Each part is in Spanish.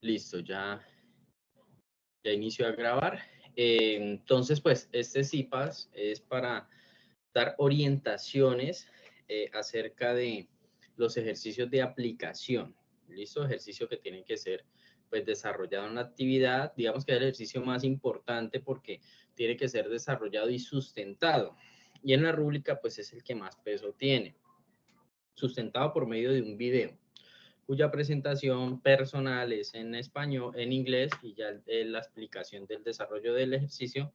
Listo, ya inicio a grabar. Entonces, pues, este CIPAS es para dar orientaciones acerca de los ejercicios de aplicación. ¿Listo? Ejercicio que tienen que ser, pues, desarrollado en la actividad. Digamos que es el ejercicio más importante porque tiene que ser desarrollado y sustentado. Y en la rúbrica, pues, es el que más peso tiene. Sustentado por medio de un video, cuya presentación personal es en español, en inglés, y ya la explicación del desarrollo del ejercicio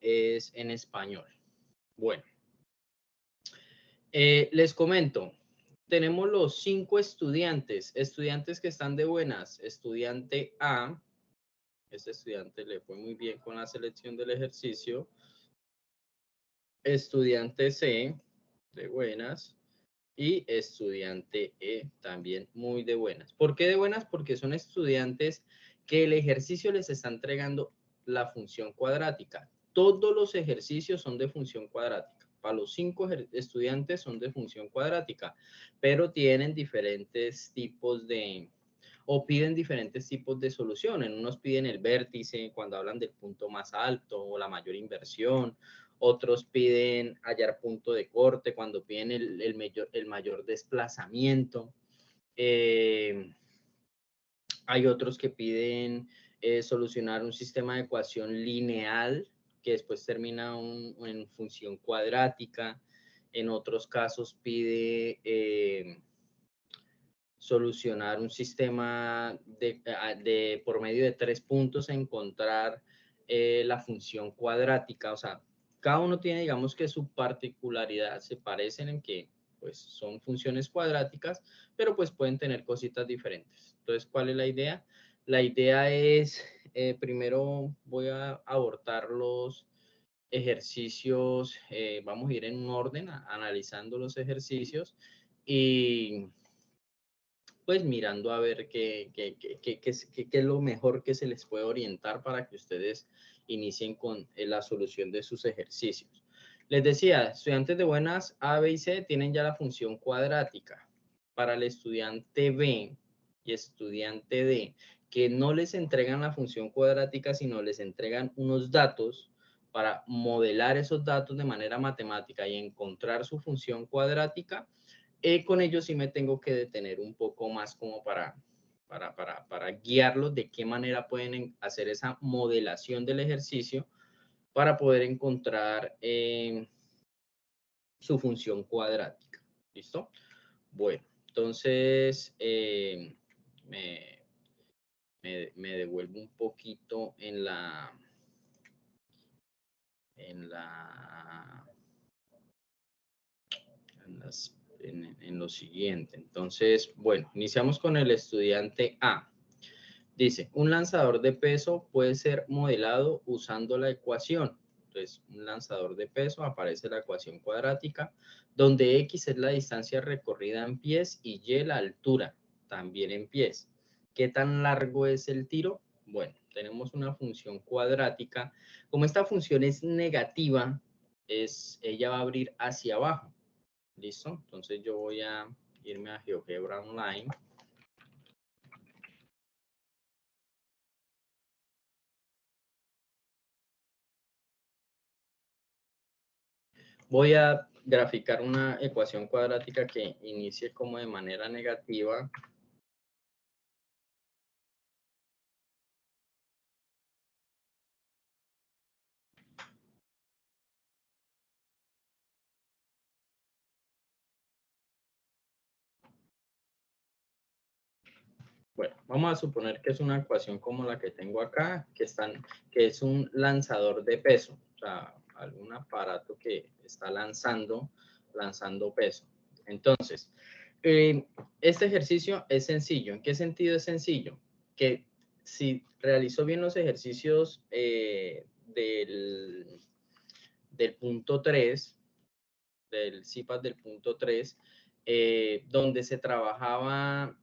es en español. Bueno, les comento, tenemos los 5 estudiantes que están de buenas. Estudiante A, este estudiante le fue muy bien con la selección del ejercicio. Estudiante C, de buenas. Y estudiante E, también muy de buenas. ¿Por qué de buenas? Porque son estudiantes que el ejercicio les está entregando la función cuadrática. Todos los ejercicios son de función cuadrática. Para los 5 estudiantes son de función cuadrática, pero tienen diferentes tipos o piden diferentes tipos de soluciones. Unos piden el vértice cuando hablan del punto más alto o la mayor inversión. Otros piden hallar punto de corte cuando piden el mayor desplazamiento. Hay otros que piden solucionar un sistema de ecuación lineal que después termina en función cuadrática. En otros casos pide solucionar un sistema por medio de 3 puntos, encontrar la función cuadrática. O sea, cada uno tiene, digamos que su particularidad, se parecen en que pues son funciones cuadráticas, pero pues pueden tener cositas diferentes. Entonces, ¿cuál es la idea? La idea es, primero voy a abordar los ejercicios, vamos a ir en un orden, analizando los ejercicios y pues mirando a ver qué es lo mejor que se les puede orientar para que ustedes inicien con la solución de sus ejercicios. Les decía, estudiantes de buenas A, B y C tienen ya la función cuadrática. Para el estudiante B y estudiante D, que no les entregan la función cuadrática, sino les entregan unos datos para modelar esos datos de manera matemática y encontrar su función cuadrática, con ellos sí me tengo que detener un poco más como para guiarlos de qué manera pueden hacer esa modelación del ejercicio para poder encontrar su función cuadrática. ¿Listo? Bueno, entonces me devuelvo un poquito en lo siguiente. Entonces, bueno, iniciamos con el estudiante A. Dice, un lanzador de peso puede ser modelado usando la ecuación. Entonces, un lanzador de peso, aparece la ecuación cuadrática, donde X es la distancia recorrida en pies y Y la altura, también en pies. ¿Qué tan largo es el tiro? Bueno, tenemos una función cuadrática. Como esta función es negativa, ella va a abrir hacia abajo. ¿Listo? Entonces yo voy a irme a GeoGebra Online. Voy a graficar una ecuación cuadrática que inicie como de manera negativa. Bueno, vamos a suponer que es una ecuación como la que tengo acá, que es un lanzador de peso, o sea, algún aparato que está lanzando peso. Entonces, este ejercicio es sencillo. ¿En qué sentido es sencillo? Que si realizó bien los ejercicios del punto 3, del CIPAS del punto 3, donde se trabajaba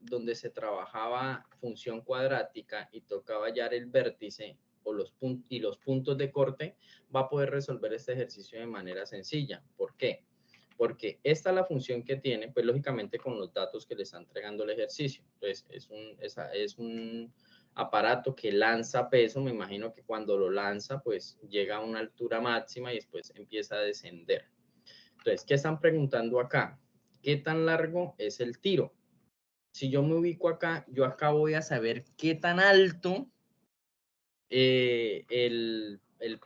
función cuadrática y tocaba hallar el vértice los puntos de corte, va a poder resolver este ejercicio de manera sencilla. ¿Por qué? Porque esta es la función que tiene, pues lógicamente con los datos que le está entregando el ejercicio. Entonces, es un aparato que lanza peso, me imagino que cuando lo lanza, pues llega a una altura máxima y después empieza a descender. Entonces, ¿qué están preguntando acá? ¿Qué tan largo es el tiro? Si yo me ubico acá, yo acá voy a saber qué tan alto el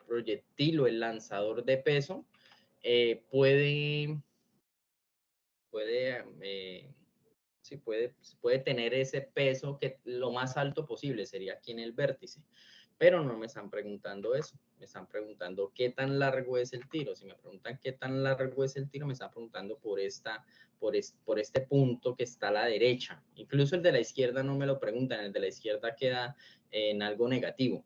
proyectil o el lanzador de peso puede tener ese peso, que lo más alto posible sería aquí en el vértice. Pero no me están preguntando eso, me están preguntando qué tan largo es el tiro. Si me preguntan qué tan largo es el tiro, me están preguntando por este punto que está a la derecha. Incluso el de la izquierda no me lo preguntan, el de la izquierda queda en algo negativo.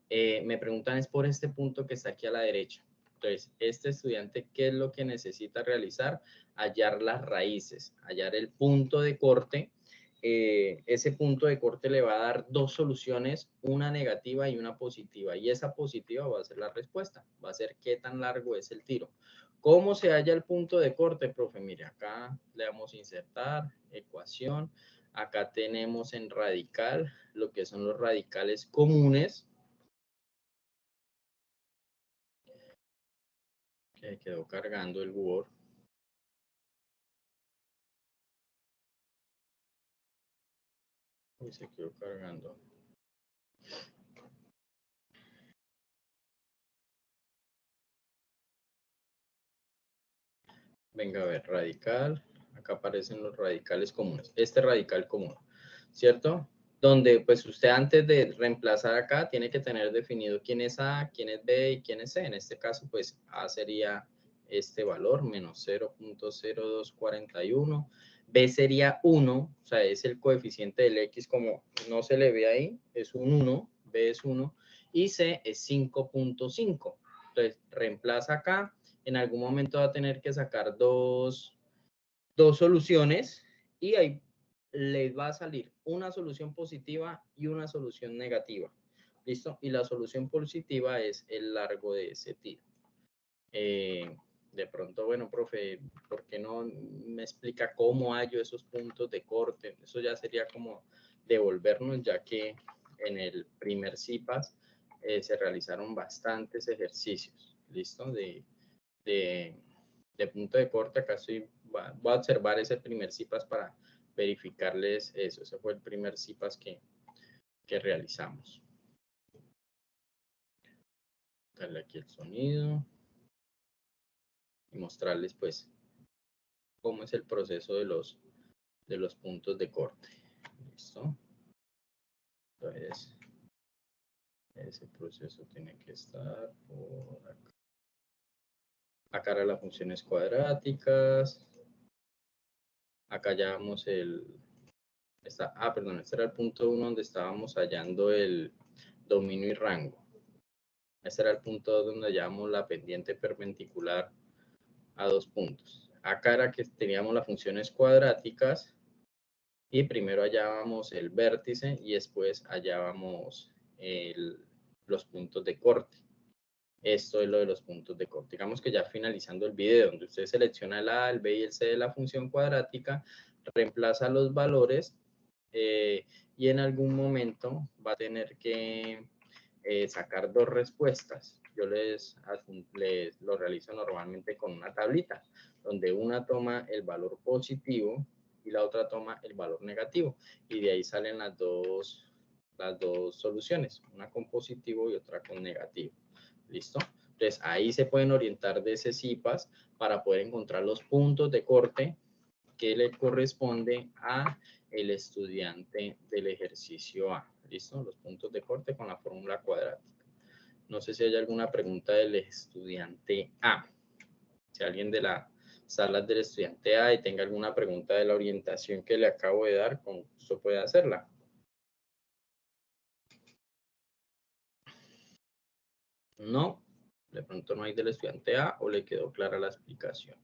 Me preguntan es por este punto que está aquí a la derecha. Entonces, este estudiante, ¿qué es lo que necesita realizar? Hallar las raíces, hallar el punto de corte. Ese punto de corte le va a dar dos soluciones, una negativa y una positiva, y esa positiva va a ser la respuesta, va a ser qué tan largo es el tiro. ¿Cómo se halla el punto de corte, profe? Mire, acá le damos a insertar, ecuación, acá tenemos en radical lo que son los radicales comunes, que quedó cargando el Word. Y se quedó cargando. Venga a ver, radical. Acá aparecen los radicales comunes. Este radical común, ¿cierto? Donde pues usted antes de reemplazar acá tiene que tener definido quién es A, quién es B y quién es C. En este caso pues A sería este valor, menos 0.0241. B sería 1, o sea, es el coeficiente del X, como no se le ve ahí, es un 1, B es 1, y C es 5.5. Entonces, reemplaza acá, en algún momento va a tener que sacar dos soluciones y ahí les va a salir una solución positiva y una solución negativa. ¿Listo? Y la solución positiva es el largo de ese tiro. De pronto, bueno, profe, ¿por qué no me explica cómo hallo esos puntos de corte? Eso ya sería como devolvernos, ya que en el primer CIPAS se realizaron bastantes ejercicios, ¿listo? De punto de corte. Acá voy a observar ese primer CIPAS para verificarles eso. Ese fue el primer CIPAS que realizamos. Darle aquí el sonido y mostrarles pues cómo es el proceso de los puntos de corte. ¿Listo? Entonces, ese proceso tiene que estar por acá. Acá eran las funciones cuadráticas. Acá ya vamos perdón, este era el punto 1 donde estábamos hallando el dominio y rango. Este era el punto 2 donde hallábamos la pendiente perpendicular a dos puntos. Acá era que teníamos las funciones cuadráticas y primero hallábamos el vértice y después hallábamos los puntos de corte. Esto es lo de los puntos de corte. Digamos que ya finalizando el video, donde usted selecciona el A, el B y el C de la función cuadrática, reemplaza los valores y en algún momento va a tener que sacar dos respuestas. Yo les lo realizo normalmente con una tablita, donde una toma el valor positivo y la otra toma el valor negativo. Y de ahí salen las dos soluciones, una con positivo y otra con negativo. ¿Listo? Entonces ahí se pueden orientar de ese CIPAS para poder encontrar los puntos de corte que le corresponde a el estudiante del ejercicio A. ¿Listo? Los puntos de corte con la fórmula cuadrática. No sé si hay alguna pregunta del estudiante A. Si alguien de la sala del estudiante A y tenga alguna pregunta de la orientación que le acabo de dar, con gusto puede hacerla. No, de pronto no hay del estudiante A o le quedó clara la explicación.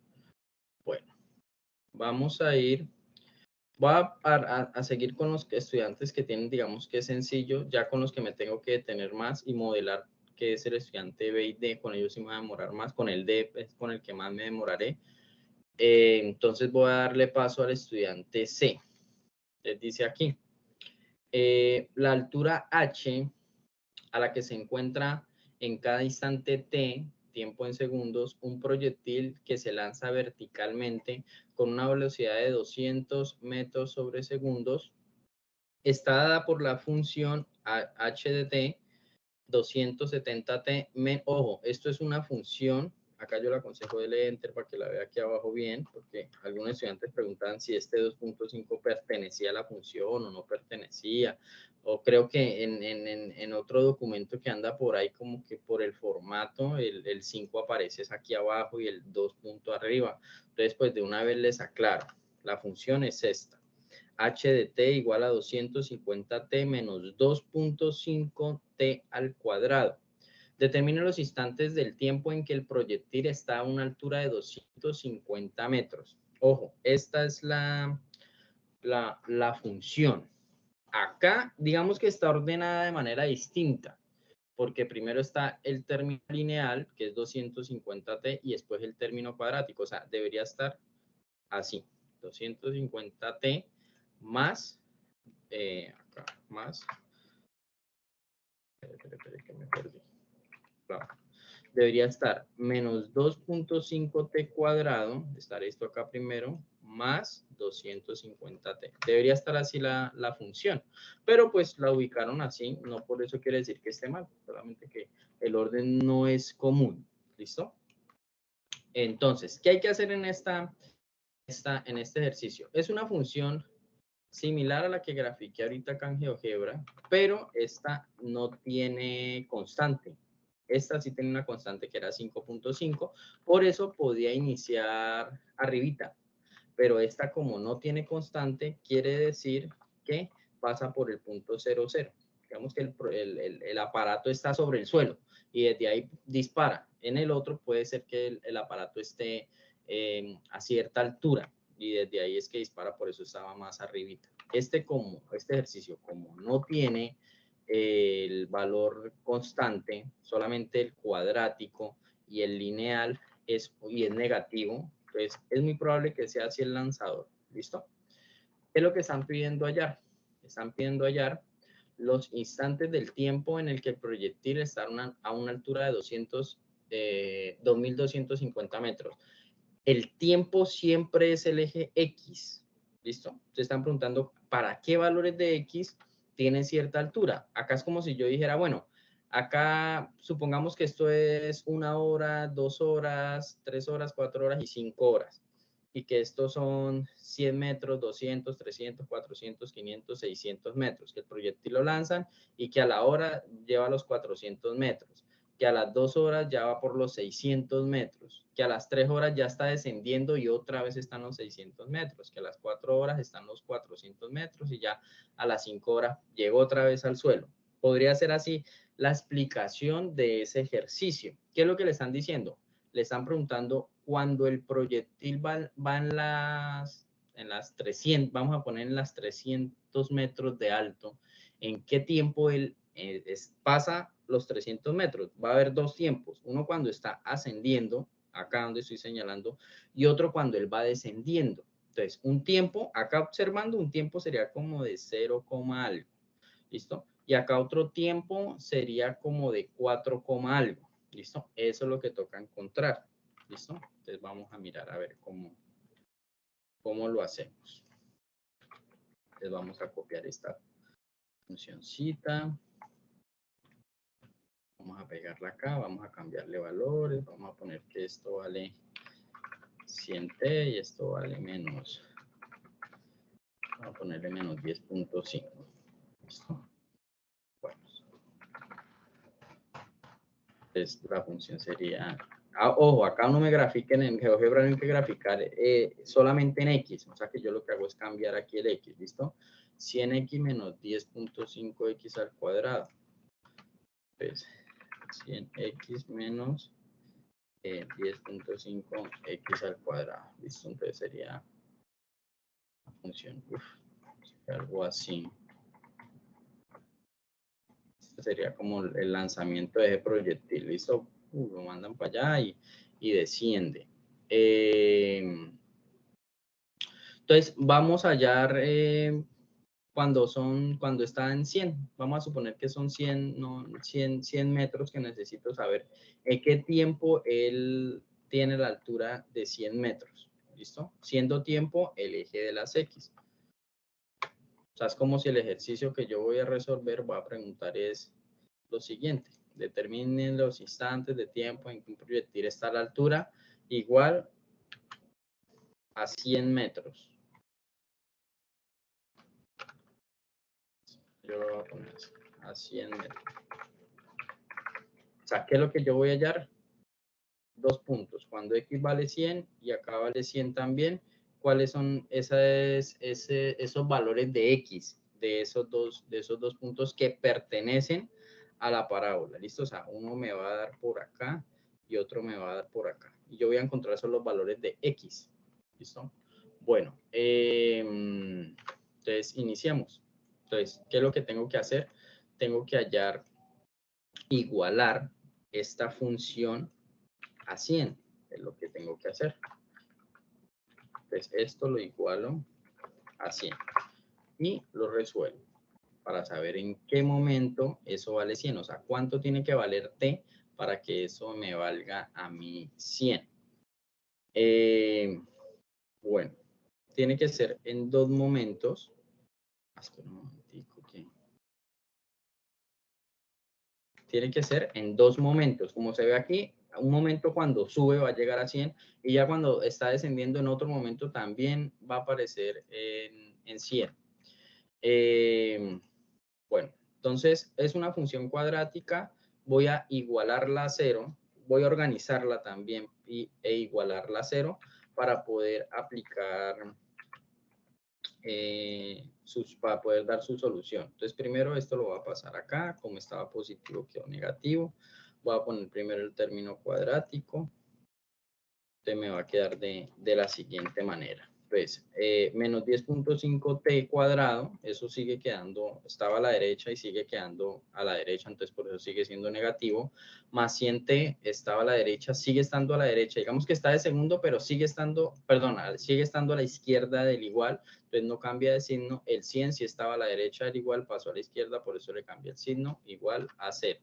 Bueno, vamos a ir, voy a seguir con los estudiantes que tienen, digamos que es sencillo, ya con los que me tengo que detener más y modelar que es el estudiante B y D, con ellos sí me voy a demorar más, con el D es con el que más me demoraré. Entonces voy a darle paso al estudiante C. Les dice aquí, La altura h a la que se encuentra en cada instante t, tiempo en segundos, un proyectil que se lanza verticalmente con una velocidad de 200 metros sobre segundos, está dada por la función h de t 270t. Ojo, esto es una función. Acá yo le aconsejo darle enter para que la vea aquí abajo bien, porque algunos estudiantes preguntan si este 2.5 pertenecía a la función o no pertenecía. O creo que en otro documento que anda por ahí, como que por el formato, el 5 aparece aquí abajo y el 2 punto arriba. Entonces, pues de una vez les aclaro, la función es esta. H de t igual a 250t menos 2.5t al cuadrado. Determine los instantes del tiempo en que el proyectil está a una altura de 250 metros. Ojo, esta es la función. Acá, digamos que está ordenada de manera distinta, porque primero está el término lineal, que es 250t, y después el término cuadrático. O sea, debería estar así, 250t más, acá, más, espere, que me perdí. Claro. Debería estar menos 2.5t cuadrado, estar esto acá primero, más 250t. Debería estar así la función, pero pues la ubicaron así, no por eso quiere decir que esté mal, solamente que el orden no es común. ¿Listo? Entonces, ¿qué hay que hacer en este ejercicio? Es una función similar a la que grafiqué ahorita acá en GeoGebra, pero esta no tiene constante. Esta sí tiene una constante que era 5.5, por eso podía iniciar arribita, pero esta como no tiene constante, quiere decir que pasa por el punto 0, 0. Digamos que el aparato está sobre el suelo y desde ahí dispara. En el otro puede ser que el aparato esté a cierta altura y desde ahí es que dispara, por eso estaba más arribita. Este ejercicio, como no tiene el valor constante, solamente el cuadrático y el lineal y es negativo, pues es muy probable que sea así el lanzador. ¿Listo? ¿Qué es lo que están pidiendo hallar? Están pidiendo hallar los instantes del tiempo en el que el proyectil está a una altura de 2.250 metros. El tiempo siempre es el eje X. ¿Listo? Se están preguntando para qué valores de X tienen cierta altura. Acá es como si yo dijera, bueno, acá supongamos que esto es 1 hora, 2 horas, 3 horas, 4 horas y 5 horas. Y que estos son 100 metros, 200, 300, 400, 500, 600 metros. Que el proyectil lo lanzan y que a la hora lleva los 400 metros. Que a las 2 horas ya va por los 600 metros, que a las 3 horas ya está descendiendo y otra vez están los 600 metros, que a las 4 horas están los 400 metros y ya a las 5 horas llegó otra vez al suelo. Podría ser así la explicación de ese ejercicio. ¿Qué es lo que le están diciendo? Le están preguntando cuando el proyectil va en las 300, vamos a poner en las 300 metros de alto, ¿en qué tiempo él pasa los 300 metros? Va a haber dos tiempos, uno cuando está ascendiendo, acá donde estoy señalando, y otro cuando él va descendiendo. Entonces, un tiempo, acá observando, un tiempo sería como de 0, algo, ¿listo? Y acá otro tiempo sería como de 4, algo, ¿listo? Eso es lo que toca encontrar, ¿listo? Entonces vamos a mirar a ver cómo lo hacemos. Entonces vamos a copiar esta funcioncita. Vamos a pegarla acá, vamos a cambiarle valores, vamos a poner que esto vale 100t y esto vale menos, vamos a ponerle menos 10.5. ¿Listo? Bueno. Entonces la función sería, ojo, acá no me grafiquen en GeoGebra, no hay que graficar solamente en X, o sea que yo lo que hago es cambiar aquí el X, ¿listo? 100x menos 10.5x al cuadrado. Pues 100x menos 10.5x al cuadrado. ¿Listo? Entonces sería la función, algo así. Este sería como el lanzamiento de ese proyectil. ¿Listo? Lo mandan para allá y desciende. Entonces vamos a hallar cuando está en 100. Vamos a suponer que son 100, no, 100 metros que necesito saber en qué tiempo él tiene la altura de 100 metros. ¿Listo? Siendo tiempo el eje de las X. O sea, es como si el ejercicio que yo voy a resolver, voy a preguntar es lo siguiente. Determinen los instantes de tiempo en que un proyectil está a la altura igual a 100 metros. Yo lo voy a poner así, a 100 metros. O sea, ¿qué es lo que yo voy a hallar? Dos puntos. Cuando X vale 100 y acá vale 100 también, ¿cuáles son esos valores de X de esos dos puntos que pertenecen a la parábola? ¿Listo? O sea, uno me va a dar por acá y otro me va a dar por acá. Y yo voy a encontrar esos los valores de X. ¿Listo? Bueno, entonces iniciamos. Entonces, ¿qué es lo que tengo que hacer? Tengo que hallar, igualar esta función a 100, es lo que tengo que hacer. Entonces, esto lo igualo a 100 y lo resuelvo para saber en qué momento eso vale 100, o sea, cuánto tiene que valer t para que eso me valga a mí 100. Bueno, tiene que ser en dos momentos. Espera un momentico, ¿qué? Tiene que ser en dos momentos, como se ve aquí. Un momento cuando sube va a llegar a 100 y ya cuando está descendiendo en otro momento también va a aparecer en 100. Bueno, entonces es una función cuadrática. Voy a igualarla a 0. Voy a organizarla también e igualarla a 0 para poder aplicar, para poder dar su solución. Entonces primero esto lo voy a pasar acá, como estaba positivo quedó negativo. Voy a poner primero el término cuadrático. Entonces me va a quedar de la siguiente manera. Pues menos 10.5t cuadrado, eso sigue quedando, estaba a la derecha y sigue quedando a la derecha, entonces por eso sigue siendo negativo. Más 100t estaba a la derecha, sigue estando a la derecha. Digamos que está de segundo, pero sigue estando, perdón, sigue estando a la izquierda del igual, entonces no cambia de signo. El 100 si estaba a la derecha del igual, pasó a la izquierda, por eso le cambia el signo, igual a 0.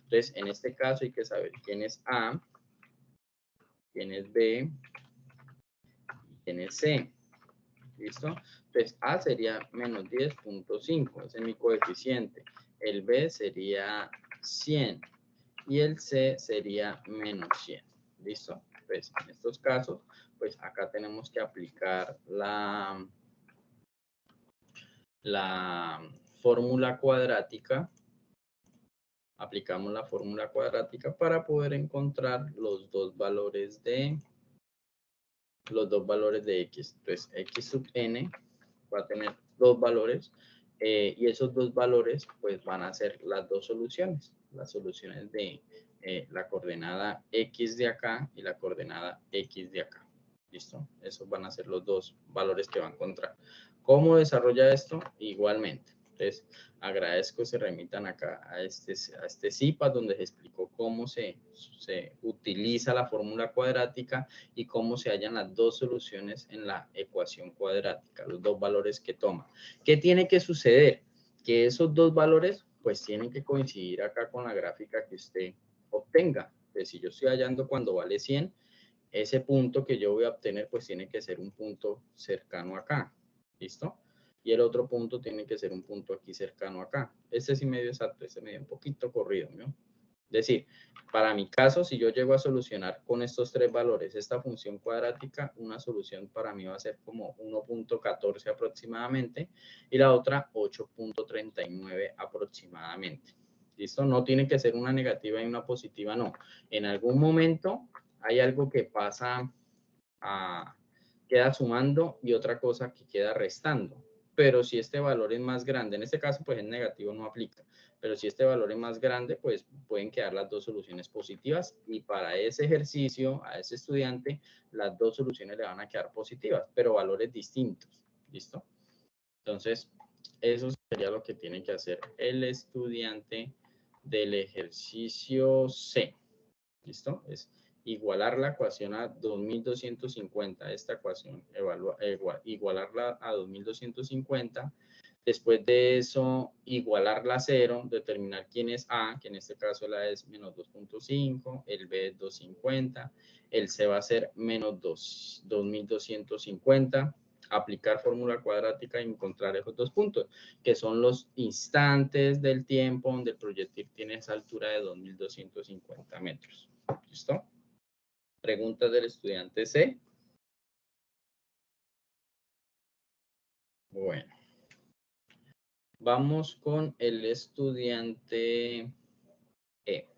Entonces en este caso hay que saber quién es A, quién es B, quién es C. ¿Listo? Entonces A sería menos 10.5, ese es mi coeficiente. El B sería 100 y el C sería menos 100. ¿Listo? Pues en estos casos, pues acá tenemos que aplicar la fórmula cuadrática. Aplicamos la fórmula cuadrática para poder encontrar los dos valores de X. Entonces, X sub n va a tener dos valores y esos dos valores pues van a ser las dos soluciones. Las soluciones de la coordenada X de acá y la coordenada X de acá. ¿Listo? Esos van a ser los dos valores que va a encontrar. ¿Cómo desarrolla esto? Igualmente. Entonces, agradezco que se remitan acá a este CIPA donde se explicó cómo se utiliza la fórmula cuadrática y cómo se hallan las dos soluciones en la ecuación cuadrática, los dos valores que toma. ¿Qué tiene que suceder? Que esos dos valores pues tienen que coincidir acá con la gráfica que usted obtenga. Entonces, si yo estoy hallando cuando vale 100, ese punto que yo voy a obtener pues tiene que ser un punto cercano acá. ¿Listo? Y el otro punto tiene que ser un punto aquí cercano acá. Este sí medio exacto, este medio un poquito corrido, ¿no? Es decir, para mi caso, si yo llego a solucionar con estos tres valores esta función cuadrática, una solución para mí va a ser como 1.14 aproximadamente y la otra 8.39 aproximadamente. ¿Listo? No tiene que ser una negativa y una positiva, no. En algún momento hay algo que pasa, queda sumando y otra cosa que queda restando. Pero si este valor es más grande, en este caso pues el negativo no aplica, pero si este valor es más grande, pues pueden quedar las dos soluciones positivas y para ese ejercicio, a ese estudiante, las dos soluciones le van a quedar positivas, pero valores distintos. ¿Listo? Entonces, eso sería lo que tiene que hacer el estudiante del ejercicio C. ¿Listo? Es igualar la ecuación a 2250, esta ecuación, igualarla a 2250, Después de eso, igualarla a 0, determinar quién es A, que en este caso la A es menos 2.5, el B es 250, el C va a ser menos 2250, aplicar fórmula cuadrática y encontrar esos dos puntos, que son los instantes del tiempo donde el proyectil tiene esa altura de 2250 metros. ¿Listo? Preguntas del estudiante C. Bueno. Vamos con el estudiante E.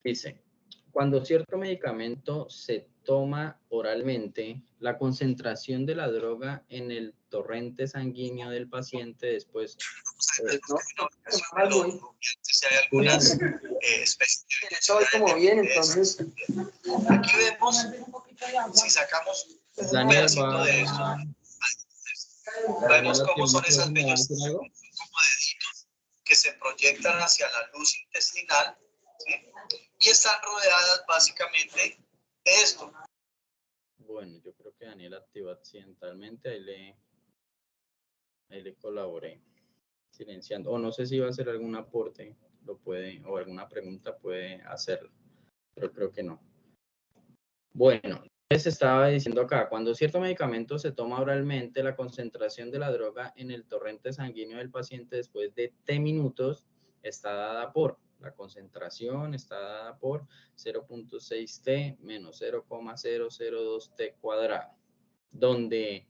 Dice, cuando cierto medicamento se toma oralmente, la concentración de la droga en el torrente sanguíneo del paciente después... Si hay algunas especies de estoy como bien, entonces aquí vemos si sacamos un pedacito de esto, vemos cómo son esas bellas como deditos que se proyectan hacia la luz intestinal, ¿sí? Y están rodeadas básicamente de esto. Bueno, yo creo que Daniel activó accidentalmente, ahí le colaboré silenciando, o no sé si va a hacer algún aporte, lo puede, o alguna pregunta puede hacerlo, pero creo que no. Bueno, les estaba diciendo acá, cuando cierto medicamento se toma oralmente, la concentración de la droga en el torrente sanguíneo del paciente después de T minutos está dada por, la concentración está dada por 0.6T menos 0,002 T cuadrado, donde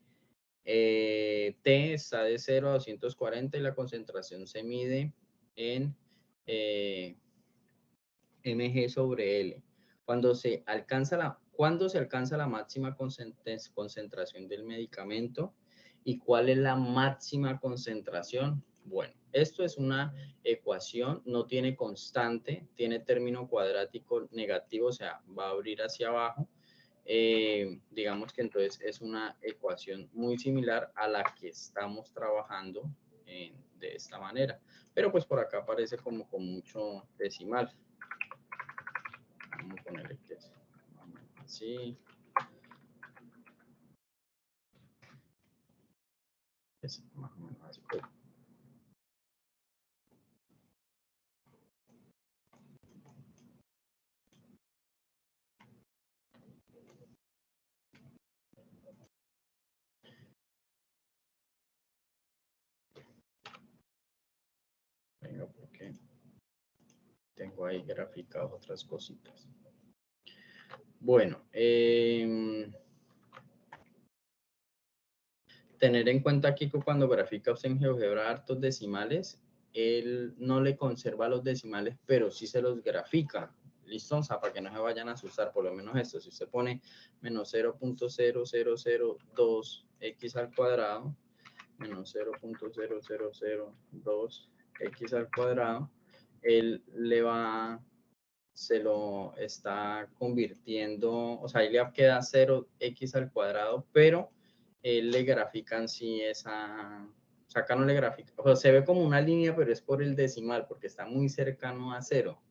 T está de 0 a 240 y la concentración se mide en mg sobre L. Cuando se alcanza la máxima concentración del medicamento y cuál es la máxima concentración. Bueno, esto es una ecuación, no tiene constante, tiene término cuadrático negativo, o sea, va a abrir hacia abajo. Digamos que entonces es una ecuación muy similar a la que estamos trabajando de esta manera, pero pues por acá aparece como con mucho decimal. Vamos a ponerle que es así. Es más o menos así. Venga, porque tengo ahí graficadas otras cositas. Bueno, tener en cuenta aquí que cuando grafica usted en GeoGebra hartos decimales, él no le conserva los decimales, pero sí se los grafica. ¿Listo? O sea, para que no se vayan a asustar, por lo menos esto. Si usted pone menos 0.0002 x al cuadrado, menos 0.0002 x al cuadrado, él se lo está convirtiendo, o sea, ahí le queda 0x al cuadrado, pero él le grafican sí esa, o sea, acá no le grafica, o sea, se ve como una línea, pero es por el decimal, porque está muy cercano a 0,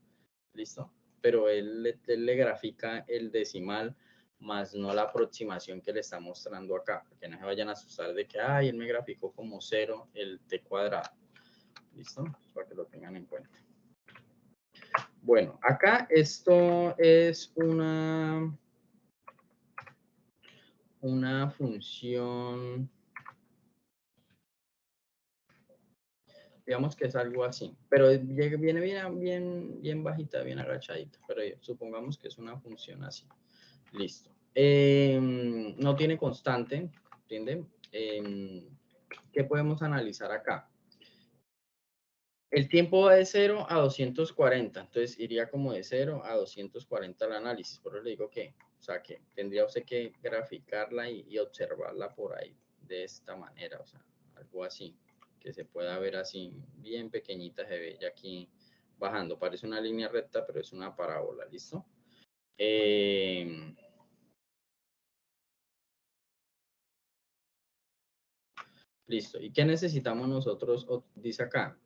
¿listo? Pero él le grafica el decimal, más no la aproximación que le está mostrando acá, para que no se vayan a asustar de que, ay, él me graficó como 0 el t cuadrado, ¿listo? Para que lo tengan en cuenta. Bueno, acá esto es una función, digamos que es algo así, pero viene bien bajita, bien agachadita, pero supongamos que es una función así. Listo. No tiene constante, ¿entienden? ¿Qué podemos analizar acá? El tiempo va de 0 a 240, entonces iría como de 0 a 240 el análisis, por eso le digo que, o sea, que tendría usted que graficarla y observarla por ahí, de esta manera, o sea, algo así, que se pueda ver así, bien pequeñita, se ve ya aquí bajando, parece una línea recta, pero es una parábola, ¿listo? Listo, ¿y qué necesitamos nosotros? Dice acá,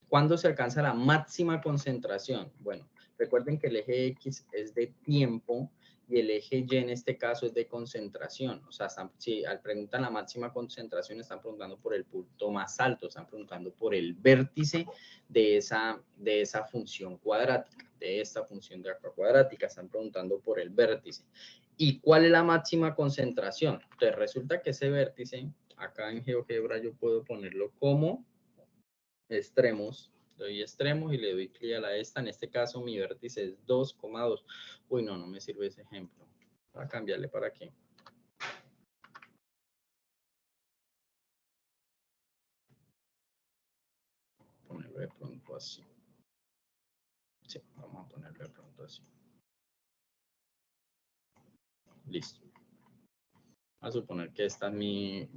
¿cuándo se alcanza la máxima concentración? Bueno, recuerden que el eje X es de tiempo y el eje Y en este caso es de concentración. O sea, si al preguntar la máxima concentración, están preguntando por el punto más alto, están preguntando por el vértice de esa función cuadrática, de esta función de acá cuadrática, están preguntando por el vértice. ¿Y cuál es la máxima concentración? Entonces resulta que ese vértice, acá en GeoGebra yo puedo ponerlo como extremos. Doy extremos y le doy clic a la esta. En este caso mi vértice es 2,2. Uy, no me sirve ese ejemplo. Voy a cambiarle para aquí. Ponerlo de pronto así. Sí, vamos a ponerlo de pronto así. Listo. A suponer que esta es mi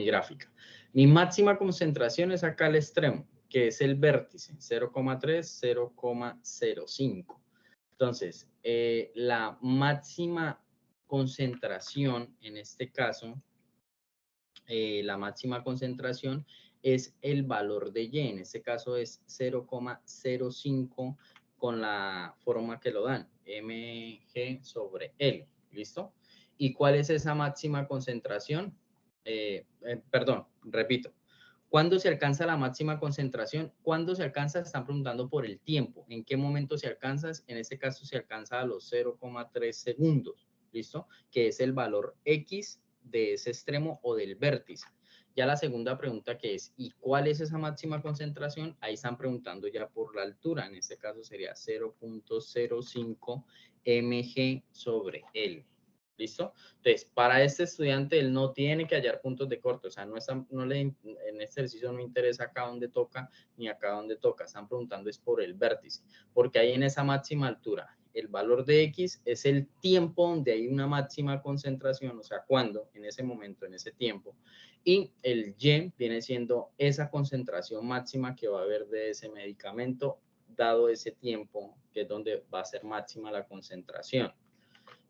gráfica. Mi máxima concentración es acá al extremo, que es el vértice, 0,3, 0,05. Entonces, la máxima concentración, en este caso, la máxima concentración es el valor de Y. En este caso es 0,05 con la forma que lo dan, mg sobre L. ¿Listo? ¿Y cuál es esa máxima concentración? Perdón, repito. ¿Cuándo se alcanza la máxima concentración? ¿Cuándo se alcanza? Están preguntando por el tiempo. ¿En qué momento se alcanza? En este caso se alcanza a los 0,3 segundos. ¿Listo? Que es el valor X de ese extremo o del vértice. Ya la segunda pregunta que es, ¿y cuál es esa máxima concentración? Ahí están preguntando ya por la altura. En este caso sería 0,05 mg sobre L. ¿Listo? Entonces, para este estudiante, él no tiene que hallar puntos de corte, o sea, en este ejercicio no interesa acá donde toca ni acá donde toca, están preguntando es por el vértice, porque ahí en esa máxima altura, el valor de X es el tiempo donde hay una máxima concentración, o sea, cuando, en ese momento, en ese tiempo, y el Y viene siendo esa concentración máxima que va a haber de ese medicamento, dado ese tiempo, que es donde va a ser máxima la concentración.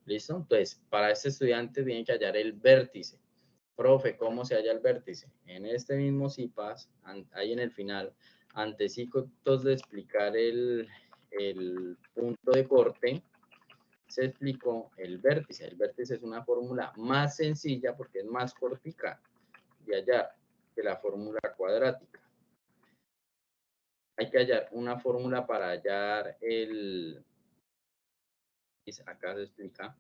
¿Listo? Entonces, para este estudiante tiene que hallar el vértice. Profe, ¿cómo se halla el vértice? En este mismo CIPAS, ahí en el final, antecitos de explicar el punto de corte, se explicó el vértice. El vértice es una fórmula más sencilla porque es más cortica de hallar que la fórmula cuadrática. Hay que hallar una fórmula para hallar acá se explica,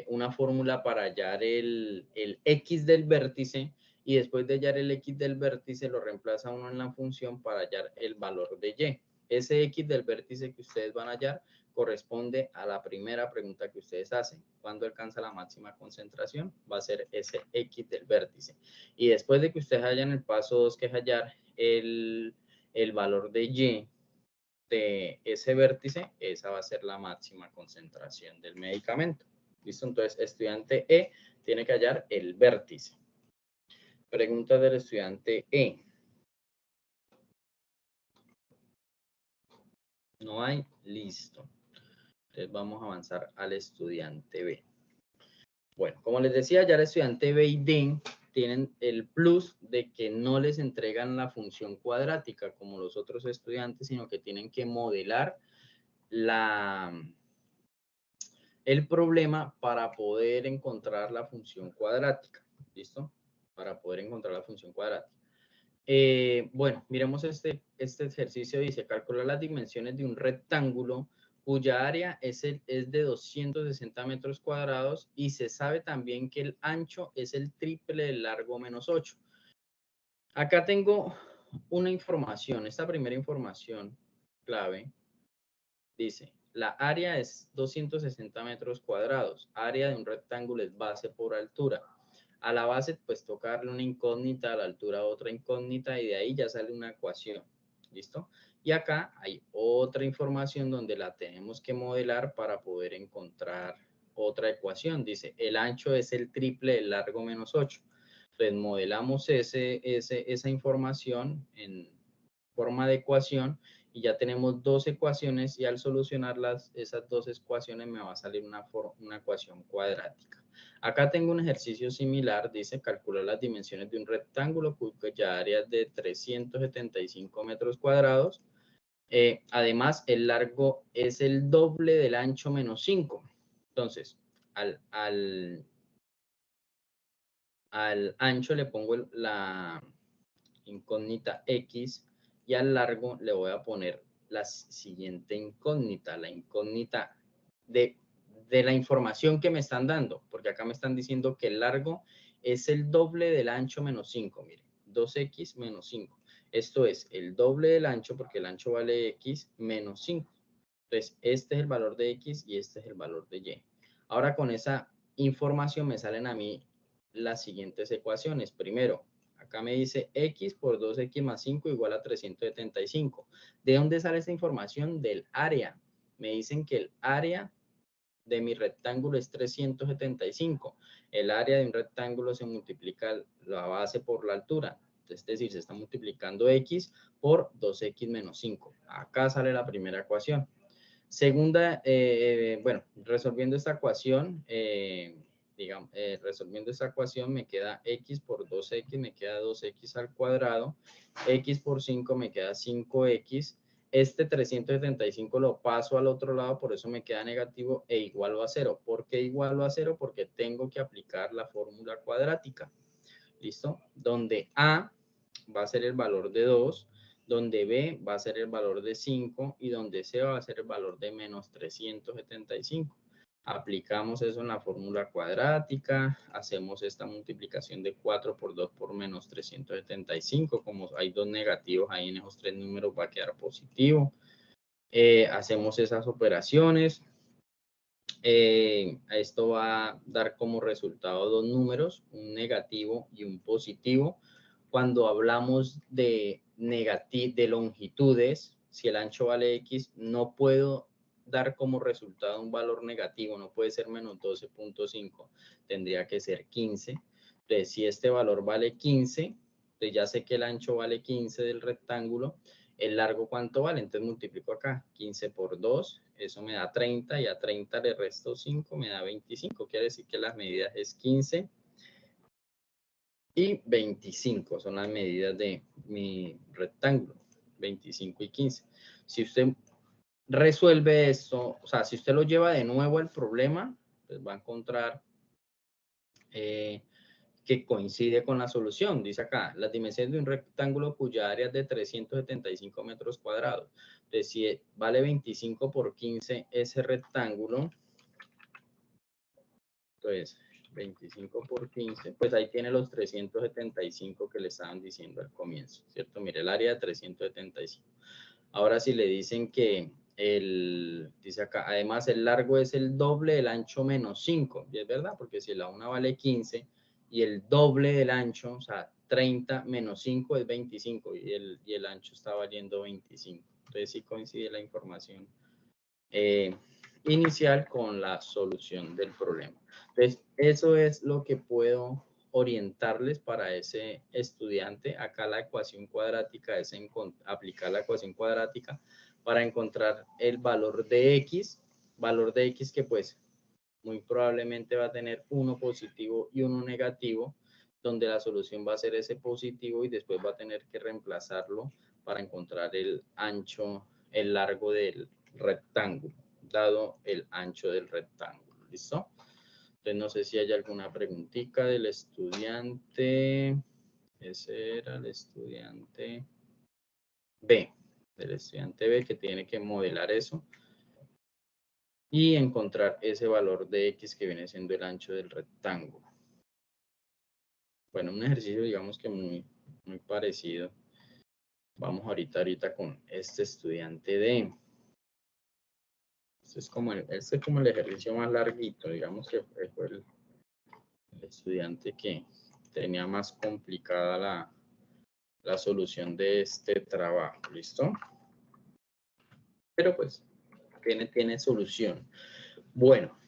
una fórmula para hallar el X del vértice y después de hallar el X del vértice lo reemplaza uno en la función para hallar el valor de Y. Ese X del vértice que ustedes van a hallar corresponde a la primera pregunta que ustedes hacen. ¿Cuándo alcanza la máxima concentración? Va a ser ese X del vértice. Y después de que ustedes hayan el paso 2, que es hallar el valor de Y, de ese vértice, esa va a ser la máxima concentración del medicamento. ¿Listo? Entonces, estudiante E tiene que hallar el vértice. Pregunta del estudiante E. No hay, listo. Entonces vamos a avanzar al estudiante B. Bueno, como les decía, ya el estudiante B y D tienen el plus de que no les entregan la función cuadrática como los otros estudiantes, sino que tienen que modelar el problema para poder encontrar la función cuadrática. ¿Listo? Para poder encontrar la función cuadrática. Bueno, miremos este ejercicio. Dice, calcular las dimensiones de un rectángulo cuya área es de 260 metros cuadrados y se sabe también que el ancho es el triple del largo menos 8. Acá tengo una información. Esta primera información clave dice, la área es 260 metros cuadrados. Área de un rectángulo es base por altura. A la base, pues toca darle una incógnita, a la altura otra incógnita y de ahí ya sale una ecuación. ¿Listo? Y acá hay otra información donde la tenemos que modelar para poder encontrar otra ecuación. Dice, el ancho es el triple del largo menos 8. Entonces, modelamos esa información en forma de ecuación y ya tenemos dos ecuaciones y al solucionarlas, esas dos ecuaciones me va a salir una ecuación cuadrática. Acá tengo un ejercicio similar, dice calcular las dimensiones de un rectángulo cuya área es de 375 metros cuadrados. Además, el largo es el doble del ancho menos 5. Entonces, al ancho le pongo la incógnita X y al largo le voy a poner la siguiente incógnita, la incógnita de la información que me están dando, porque acá me están diciendo que el largo es el doble del ancho menos 5, mire, 2x menos 5. Esto es el doble del ancho, porque el ancho vale x menos 5. Entonces, este es el valor de x y este es el valor de y. Ahora con esa información me salen a mí las siguientes ecuaciones. Primero, acá me dice x por 2x más 5 igual a 375. ¿De dónde sale esta información? Del área. Me dicen que el área de mi rectángulo es 375. El área de un rectángulo se multiplica la base por la altura. Es decir, se está multiplicando x por 2x menos 5. Acá sale la primera ecuación. Segunda, bueno, resolviendo esta ecuación, resolviendo esta ecuación me queda x por 2x, me queda 2x al cuadrado, x por 5 me queda 5x, este 375 lo paso al otro lado, por eso me queda negativo e igual a 0. ¿Por qué igual a 0? Porque tengo que aplicar la fórmula cuadrática. ¿Listo? Donde a va a ser el valor de 2, donde b va a ser el valor de 5 y donde c va a ser el valor de menos 375. Aplicamos eso en la fórmula cuadrática, hacemos esta multiplicación de 4 por 2 por menos 375, como hay dos negativos ahí en esos tres números va a quedar positivo. Hacemos esas operaciones. Esto va a dar como resultado dos números, un negativo y un positivo. Cuando hablamos de longitudes, si el ancho vale x, no puedo dar como resultado un valor negativo, no puede ser menos 12.5, tendría que ser 15. Entonces, si este valor vale 15, entonces ya sé que el ancho vale 15 del rectángulo, el largo ¿cuánto vale? Entonces multiplico acá, 15 por 2, eso me da 30, y a 30 le resto 5, me da 25. Quiere decir que las medidas es 15 y 25, son las medidas de mi rectángulo, 25 y 15. Si usted resuelve esto, o sea, si usted lo lleva de nuevo al problema, pues va a encontrar que coincide con la solución. Dice acá, las dimensiones de un rectángulo cuya área es de 375 metros cuadrados. Entonces, si vale 25 por 15 ese rectángulo, entonces 25 por 15, pues ahí tiene los 375 que le estaban diciendo al comienzo, ¿cierto? Mire, el área de 375. Ahora si le dicen que dice acá, además el largo es el doble del ancho menos 5, y es verdad, porque si la una vale 15 y el doble del ancho, o sea, 30 menos 5 es 25 y el ancho está valiendo 25. Entonces sí coincide la información inicial con la solución del problema. Entonces, eso es lo que puedo orientarles para ese estudiante. Acá la ecuación cuadrática es aplicar la ecuación cuadrática para encontrar el valor de x que pues muy probablemente va a tener uno positivo y uno negativo, donde la solución va a ser ese positivo y después va a tener que reemplazarlo para encontrar el ancho, el largo del rectángulo, dado el ancho del rectángulo. ¿Listo? Entonces no sé si hay alguna preguntita del estudiante. Ese era el estudiante B, del estudiante B que tiene que modelar eso y encontrar ese valor de x que viene siendo el ancho del rectángulo. Bueno, un ejercicio digamos que muy parecido. Vamos ahorita con este estudiante D. Este es como el ejercicio más larguito, digamos que fue el estudiante que tenía más complicada la solución de este trabajo, ¿listo? Pero pues tiene solución. Bueno,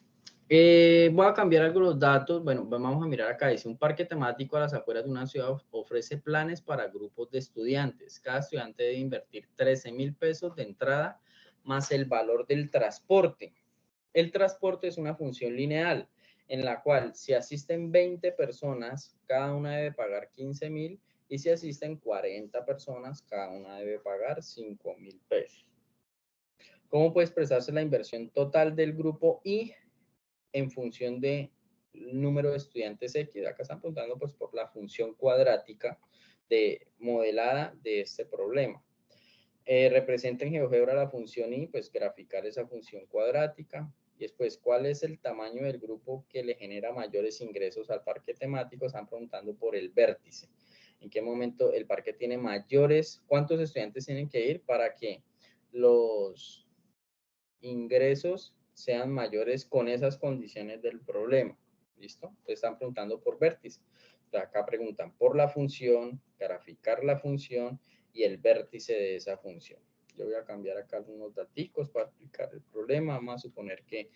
voy a cambiar algunos datos. Bueno, vamos a mirar acá. Dice, un parque temático a las afueras de una ciudad ofrece planes para grupos de estudiantes. Cada estudiante debe invertir 13,000 pesos de entrada más el valor del transporte. El transporte es una función lineal en la cual si asisten 20 personas, cada una debe pagar 15,000, y si asisten 40 personas, cada una debe pagar 5,000 pesos. ¿Cómo puede expresarse la inversión total del grupo I en función de número de estudiantes X. Acá están preguntando pues por la función cuadrática modelada de este problema. Representa en GeoGebra la función y pues graficar esa función cuadrática. Y después, ¿cuál es el tamaño del grupo que le genera mayores ingresos al parque temático? Están preguntando por el vértice. ¿En qué momento el parque tiene mayores? ¿Cuántos estudiantes tienen que ir para que los ingresos sean mayores con esas condiciones del problema? ¿Listo? Entonces están preguntando por vértice. Entonces acá preguntan por la función, graficar la función y el vértice de esa función. Yo voy a cambiar acá algunos daticos para explicar el problema. Vamos a suponer que,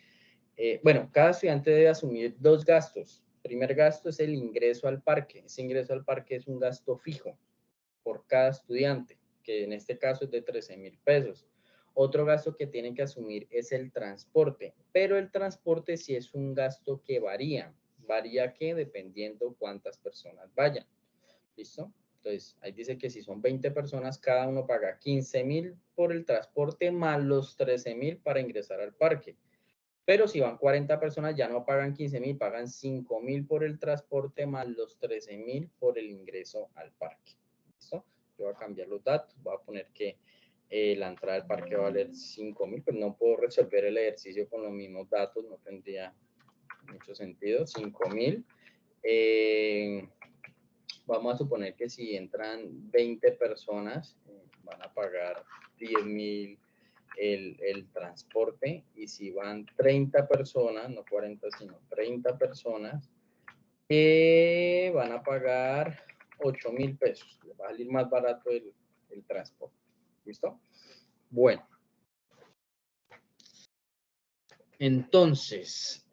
bueno, cada estudiante debe asumir dos gastos. El primer gasto es el ingreso al parque. Ese ingreso al parque es un gasto fijo por cada estudiante, que en este caso es de 13.000 pesos. Otro gasto que tienen que asumir es el transporte, pero el transporte sí es un gasto que varía. ¿Varía qué? Dependiendo cuántas personas vayan. ¿Listo? Entonces, ahí dice que si son 20 personas, cada uno paga 15.000 por el transporte más los 13.000 para ingresar al parque. Pero si van 40 personas, ya no pagan 15.000, pagan 5.000 por el transporte más los 13.000 por el ingreso al parque. ¿Listo? Yo voy a cambiar los datos, voy a poner que la entrada al parque va a valer 5.000, pero no puedo resolver el ejercicio con los mismos datos, no tendría mucho sentido. 5.000. Vamos a suponer que si entran 20 personas, van a pagar 10.000 el transporte, y si van 30 personas, no 40, sino 30 personas, van a pagar 8.000 pesos. Les va a salir más barato el transporte. ¿Listo? Bueno. Entonces,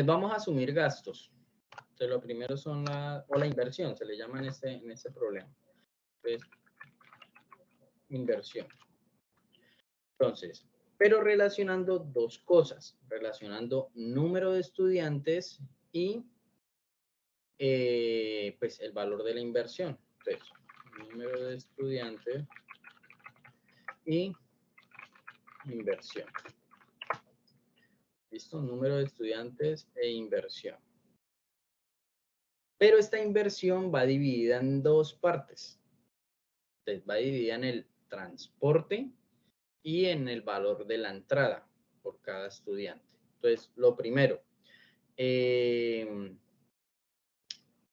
vamos a asumir gastos. Entonces, lo primero son la inversión, se le llama en ese problema. Entonces, inversión. Entonces, pero relacionando dos cosas, relacionando número de estudiantes y pues el valor de la inversión. Entonces, número de estudiantes y inversión. ¿Listo? Número de estudiantes e inversión. Pero esta inversión va dividida en dos partes. Entonces, va dividida en el transporte y en el valor de la entrada por cada estudiante. Entonces, lo primero,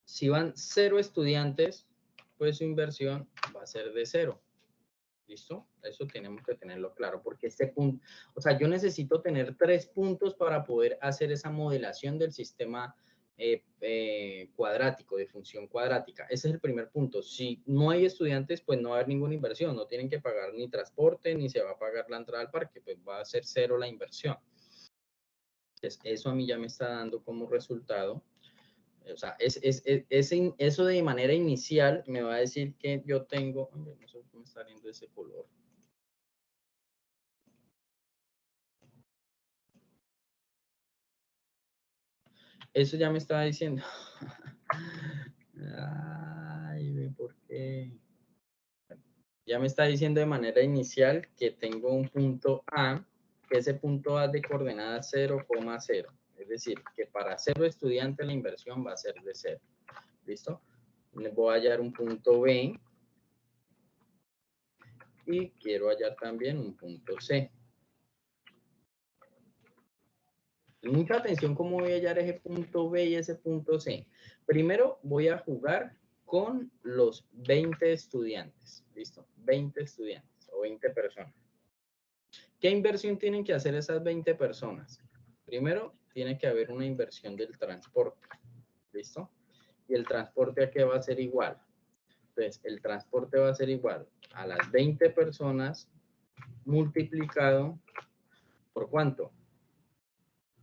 si van 0 estudiantes, pues su inversión va a ser de 0. ¿Listo? Eso tenemos que tenerlo claro, porque este punto, o sea, yo necesito tener 3 puntos para poder hacer esa modelación del sistema cuadrático, de función cuadrática. Ese es el primer punto. Si no hay estudiantes, pues no va a haber ninguna inversión, no tienen que pagar ni transporte, ni se va a pagar la entrada al parque, pues va a ser 0 la inversión. Entonces, eso a mí ya me está dando como resultado. O sea, eso de manera inicial me va a decir que yo tengo, no sé cómo me está viendo ese color. Eso ya me estaba diciendo. Ay, ¿por qué? Ya me está diciendo de manera inicial que tengo un punto A, que ese punto A de coordenada 0,0. Es decir, que para 0 estudiantes la inversión va a ser de 0. ¿Listo? Les voy a hallar un punto B. Y quiero hallar también un punto C. Mucha atención cómo voy a hallar ese punto B y ese punto C. Primero voy a jugar con los 20 estudiantes. ¿Listo? 20 estudiantes o 20 personas. ¿Qué inversión tienen que hacer esas 20 personas? Primero, tiene que haber una inversión del transporte. ¿Listo? Y el transporte, ¿a qué va a ser igual? Entonces, el transporte va a ser igual a las 20 personas multiplicado ¿por cuánto?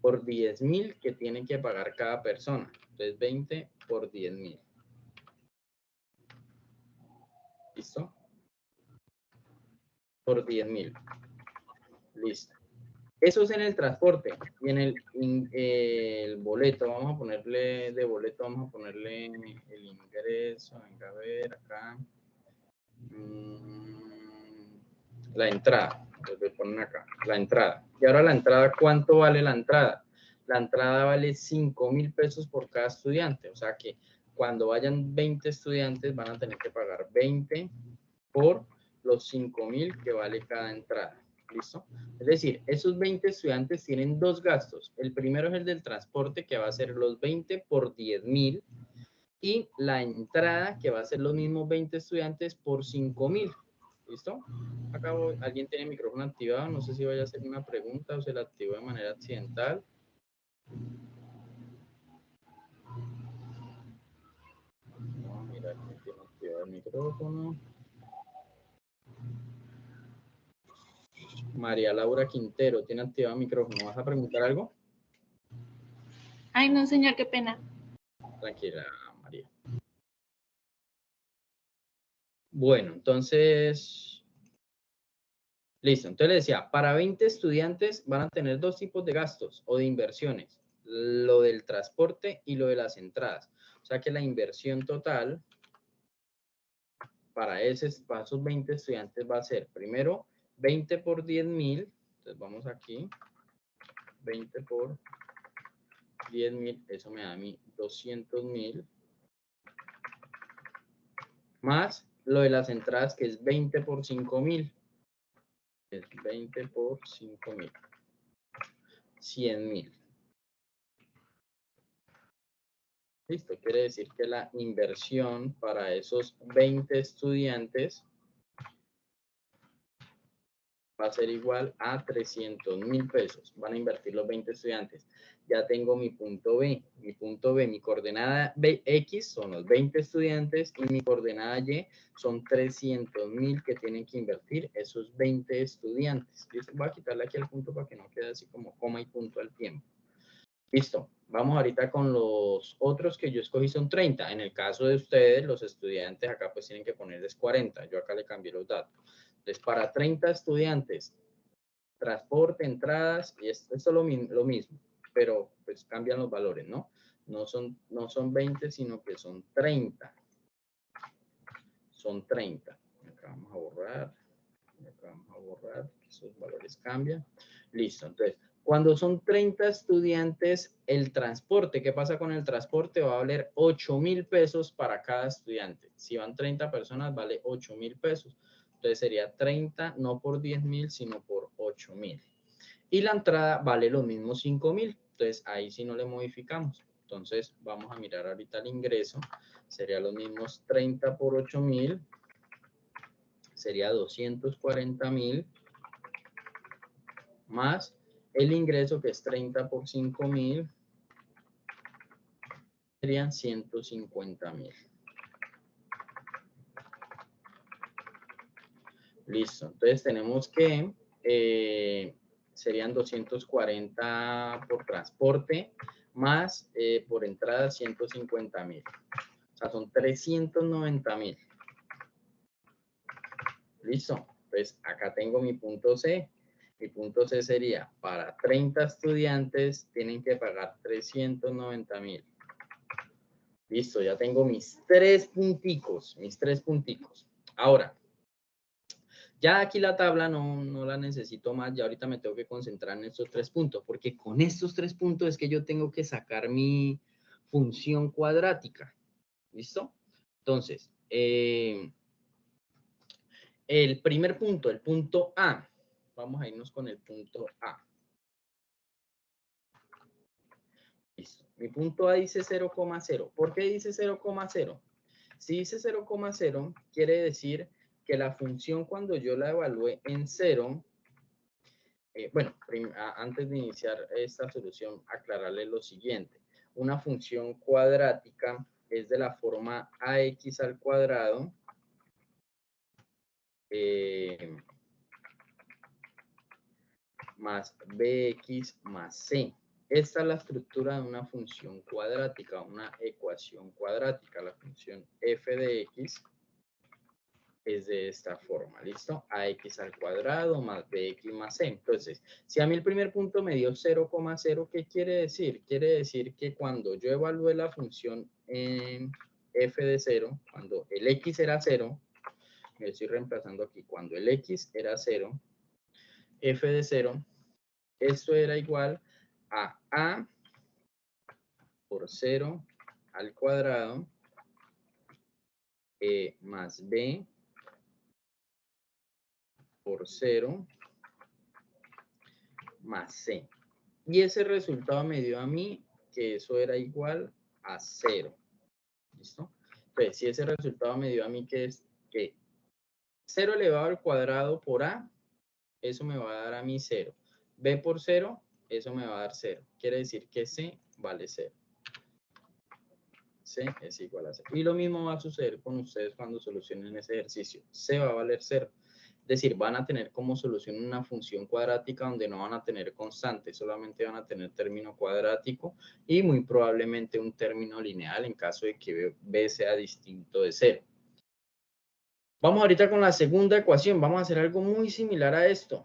Por 10.000 que tienen que pagar cada persona. Entonces, 20 por 10.000. ¿Listo? Por 10.000. Listo. Eso es en el transporte. Y en el boleto, vamos a ponerle de boleto, vamos a ponerle el ingreso. Venga, a ver acá. la entrada. Entonces ponen acá, la entrada. Y ahora la entrada, ¿cuánto vale la entrada? La entrada vale 5.000 pesos por cada estudiante. O sea que cuando vayan 20 estudiantes van a tener que pagar 20 por los 5.000 que vale cada entrada. ¿Listo? Es decir, esos 20 estudiantes tienen dos gastos. El primero es el del transporte, que va a ser los 20 por 10.000. Y la entrada, que va a ser los mismos 20 estudiantes por 5.000. ¿Listo? Acá alguien tiene el micrófono activado. No sé si vaya a hacer una pregunta o se la activó de manera accidental. No, mira, aquí tiene activado el micrófono. María Laura Quintero tiene activado el micrófono. ¿Vas a preguntar algo? Ay, no, señor, qué pena. Tranquila, María. Bueno, entonces, listo. Entonces le decía, para 20 estudiantes van a tener dos tipos de gastos o de inversiones. Lo del transporte y lo de las entradas. O sea que la inversión total para esos 20 estudiantes va a ser, primero, 20 por 10.000. Entonces vamos aquí. 20 por 10.000, eso me da a mí 200.000. Más lo de las entradas, que es 20 por 5.000. Es 20 por 5.000. 100.000. Listo, quiere decir que la inversión para esos 20 estudiantes va a ser igual a 300.000 pesos. Van a invertir los 20 estudiantes. Ya tengo mi punto B. Mi punto B, mi coordenada X son los 20 estudiantes y mi coordenada Y son 300.000 que tienen que invertir esos 20 estudiantes. ¿Listo? Voy a quitarle aquí el punto para que no quede así como coma y punto al tiempo. Listo. Vamos ahorita con los otros que yo escogí, son 30. En el caso de ustedes, los estudiantes acá pues tienen que ponerles 40. Yo acá le cambié los datos. Entonces, para 30 estudiantes, transporte, entradas, y esto es lo mismo, pero pues cambian los valores, ¿no? No son 20, sino que son 30. Son 30. Acá vamos a borrar. Acá vamos a borrar, que esos valores cambian. Listo, entonces, cuando son 30 estudiantes, el transporte, ¿qué pasa con el transporte? Va a valer 8.000 pesos para cada estudiante. Si van 30 personas, vale 8.000 pesos. Entonces sería 30, no por 10.000, sino por 8.000. Y la entrada vale los mismos 5.000. Entonces ahí sí no le modificamos. Entonces vamos a mirar ahorita el ingreso. Sería los mismos 30 por 8.000. Sería 240.000. Más el ingreso, que es 30 por 5.000. Serían 150.000. Listo. Entonces tenemos que serían 240 por transporte, más por entrada 150.000. O sea, son 390.000. Listo. Pues acá tengo mi punto C. Mi punto C sería, para 30 estudiantes tienen que pagar 390.000. Listo, ya tengo mis tres punticos. Ahora, ya aquí la tabla no la necesito más, ya ahorita me tengo que concentrar en estos 3 puntos, porque con estos 3 puntos es que yo tengo que sacar mi función cuadrática. ¿Listo? Entonces, el primer punto, el punto A. Vamos a irnos con el punto A. Listo. Mi punto A dice 0,0. ¿Por qué dice 0,0? Si dice 0,0, quiere decir que la función, cuando yo la evalúe en 0, bueno, antes de iniciar esta solución, aclararle lo siguiente. Una función cuadrática es de la forma ax al cuadrado más bx más c. Esta es la estructura de una función cuadrática, una ecuación cuadrática. La función f de x es de esta forma, ¿listo? Ax al cuadrado más bx más c. Entonces, si a mí el primer punto me dio 0,0, ¿qué quiere decir? Quiere decir que cuando yo evalué la función f de 0, cuando el x era 0, estoy reemplazando aquí, cuando el x era 0, f de 0, esto era igual a por 0 al cuadrado más b por 0 más c. Y ese resultado me dio a mí que eso era igual a 0. ¿Listo? Pues si ese resultado me dio a mí que es que 0 elevado al cuadrado por a, eso me va a dar a mí 0. b por 0, eso me va a dar 0. Quiere decir que c vale 0. C es igual a 0. Y lo mismo va a suceder con ustedes cuando solucionen ese ejercicio. C va a valer 0. Es decir, van a tener como solución una función cuadrática donde no van a tener constante, solamente van a tener término cuadrático y muy probablemente un término lineal en caso de que b sea distinto de 0. Vamos ahorita con la segunda ecuación. Vamos a hacer algo muy similar a esto,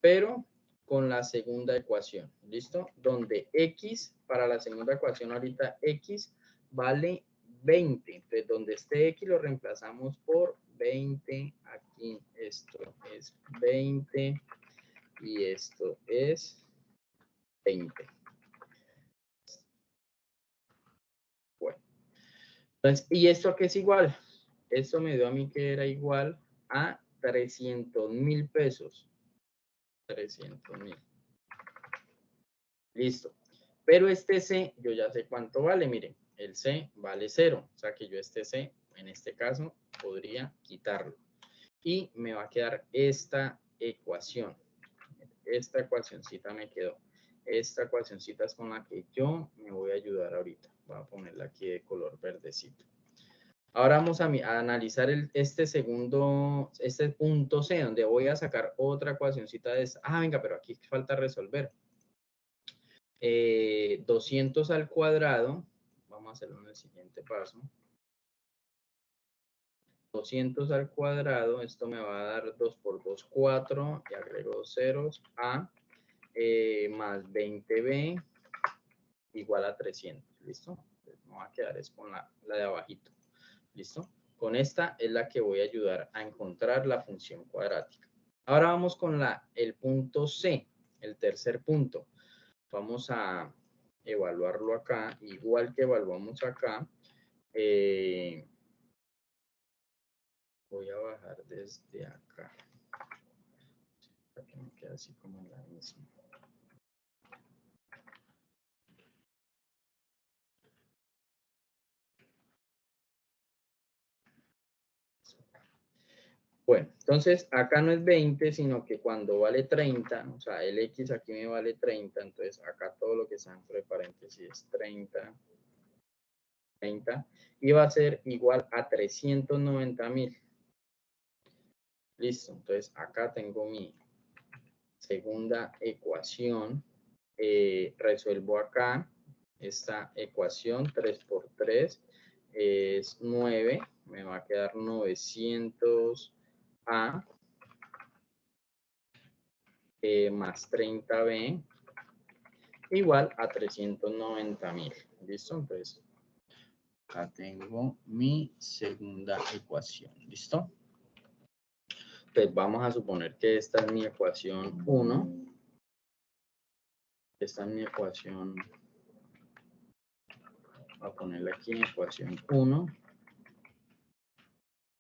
pero con la segunda ecuación. ¿Listo? Donde x, para la segunda ecuación ahorita, x vale 20. Entonces, donde este x lo reemplazamos por 20. Aquí esto es 20 y esto es 20. Bueno. Entonces, ¿y esto a qué es igual? Esto me dio a mí que era igual a 300.000 pesos. 300.000. Listo. Pero este C, yo ya sé cuánto vale. Miren, el C vale 0. O sea que yo este C, en este caso, podría quitarlo. Y me va a quedar esta ecuación. Esta ecuacioncita me quedó. Esta ecuacioncita es con la que yo me voy a ayudar ahorita. Voy a ponerla aquí de color verdecito. Ahora vamos a analizar este punto C, donde voy a sacar otra ecuacioncita de esta. Ah, venga, pero aquí falta resolver. 200 al cuadrado, vamos a hacerlo en el siguiente paso. 200 al cuadrado, esto me va a dar 2 por 2, 4, y agrego 2 ceros, a más 20b igual a 300, ¿listo? Entonces, me va a quedar es con la de abajito, ¿listo? Con esta es la que voy a ayudar a encontrar la función cuadrática. Ahora vamos con el punto C, el tercer punto. Vamos a evaluarlo acá, igual que evaluamos acá. Voy a bajar desde acá, para que me quede así como la misma. Bueno, entonces acá no es 20, sino que cuando vale 30, o sea, el X aquí me vale 30, entonces acá todo lo que está entre paréntesis es 30, y va a ser igual a 390.000. Listo, entonces acá tengo mi segunda ecuación. Resuelvo acá esta ecuación, 3 por 3 es 9, me va a quedar 900A más 30B igual a 390.000. ¿Listo? Entonces, acá tengo mi segunda ecuación. ¿Listo? Entonces, vamos a suponer que esta es mi ecuación 1. Esta es mi ecuación. Voy a ponerla aquí en ecuación 1.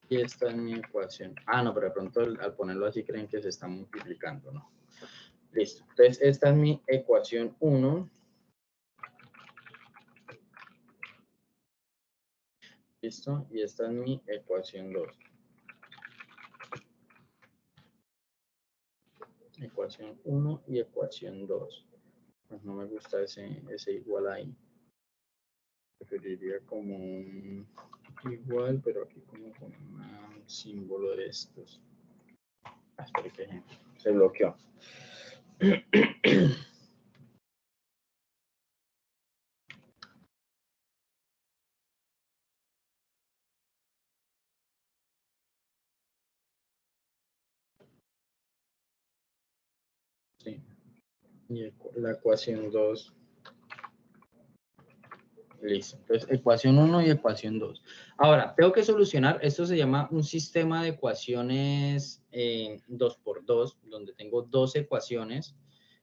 Y esta es mi ecuación. Ah, no, pero de pronto al ponerlo así creen que se está multiplicando, ¿no? Listo. Entonces, esta es mi ecuación 1. Listo. Y esta es mi ecuación 2. Ecuación 1 y ecuación 2. Pues no me gusta ese igual ahí. Preferiría como un igual, pero aquí como con un símbolo de estos. Espera que se bloqueó. Sí. Y la ecuación 2. Listo. Entonces, ecuación 1 y ecuación 2. Ahora, tengo que solucionar, esto se llama un sistema de ecuaciones 2×2, donde tengo dos ecuaciones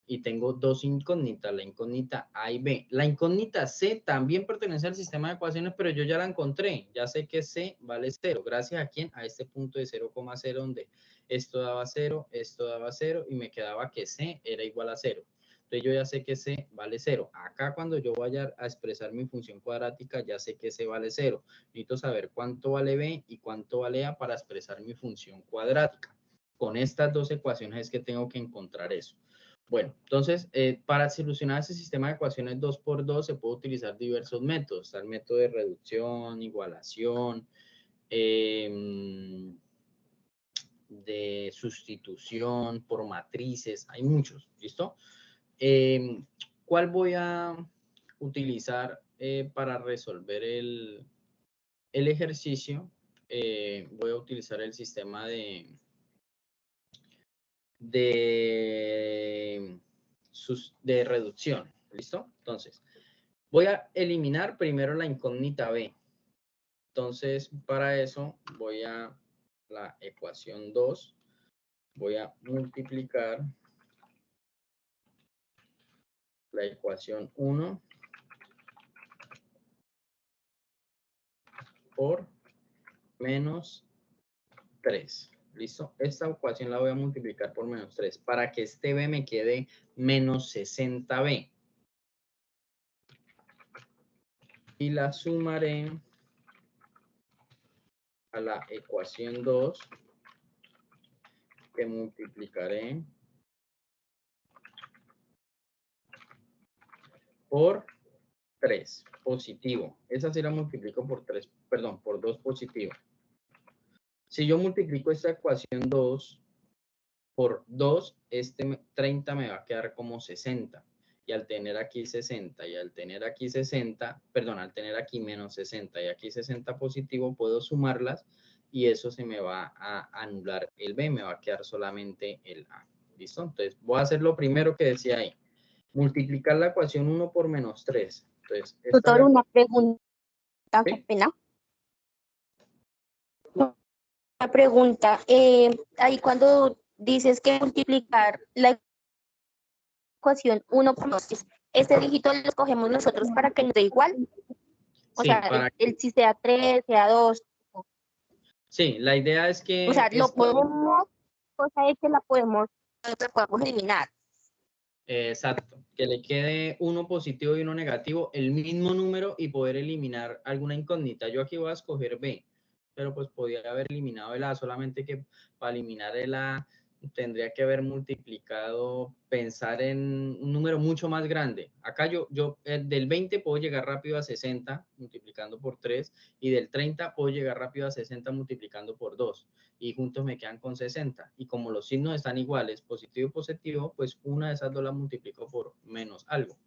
y tengo dos incógnitas, la incógnita A y B. La incógnita C también pertenece al sistema de ecuaciones, pero yo ya la encontré. Ya sé que C vale 0. ¿Gracias a quién? A este punto de 0,0, donde esto daba 0, esto daba 0, y me quedaba que C era igual a 0. Entonces yo ya sé que C vale 0. Acá cuando yo vaya a expresar mi función cuadrática, ya sé que C vale 0. Necesito saber cuánto vale B y cuánto vale A para expresar mi función cuadrática. Con estas dos ecuaciones es que tengo que encontrar eso. Bueno, entonces, para solucionar ese sistema de ecuaciones 2×2 se puede utilizar diversos métodos. Está el método de reducción, igualación, de sustitución por matrices. Hay muchos, ¿listo? ¿Cuál voy a utilizar para resolver el ejercicio? Voy a utilizar el sistema de reducción. ¿Listo? Entonces, voy a eliminar primero la incógnita B. Entonces, para eso voy a la ecuación 2. Voy a multiplicar la ecuación 1 por menos 3. ¿Listo? Esta ecuación la voy a multiplicar por menos 3 para que este B me quede menos 60B. Y la sumaré a la ecuación 2, que multiplicaré por 3 positivo. Esa sí la multiplico por 3, perdón, por 2 positivo. Si yo multiplico esta ecuación 2 por 2, este 30 me va a quedar como 60. Y al tener aquí 60 y al tener aquí 60, perdón, al tener aquí menos 60 y aquí 60 positivo, puedo sumarlas y eso se me va a anular el B, me va a quedar solamente el A. ¿Listo? Entonces, voy a hacer lo primero que decía ahí. Multiplicar la ecuación 1 por menos 3. Entonces, Tutor, una pregunta, ¿sí? qué pena. Una pregunta, ahí cuando dices que multiplicar la ecuación 1 por 2, este dígito lo escogemos nosotros para que nos dé igual. O Sí, sea, si sea 3, sea 2. Sí, la idea es que... O sea, lo podemos, cosa es que la podemos eliminar. Exacto, que le quede uno positivo y uno negativo, el mismo número y poder eliminar alguna incógnita. Yo aquí voy a escoger B, pero pues podía haber eliminado el A, solamente que para eliminar el A tendría que haber multiplicado, pensar en un número mucho más grande. Acá yo del 20 puedo llegar rápido a 60 multiplicando por 3 y del 30 puedo llegar rápido a 60 multiplicando por 2 y juntos me quedan con 60. Y como los signos están iguales, positivo y positivo, pues una de esas dos la multiplico por menos algo.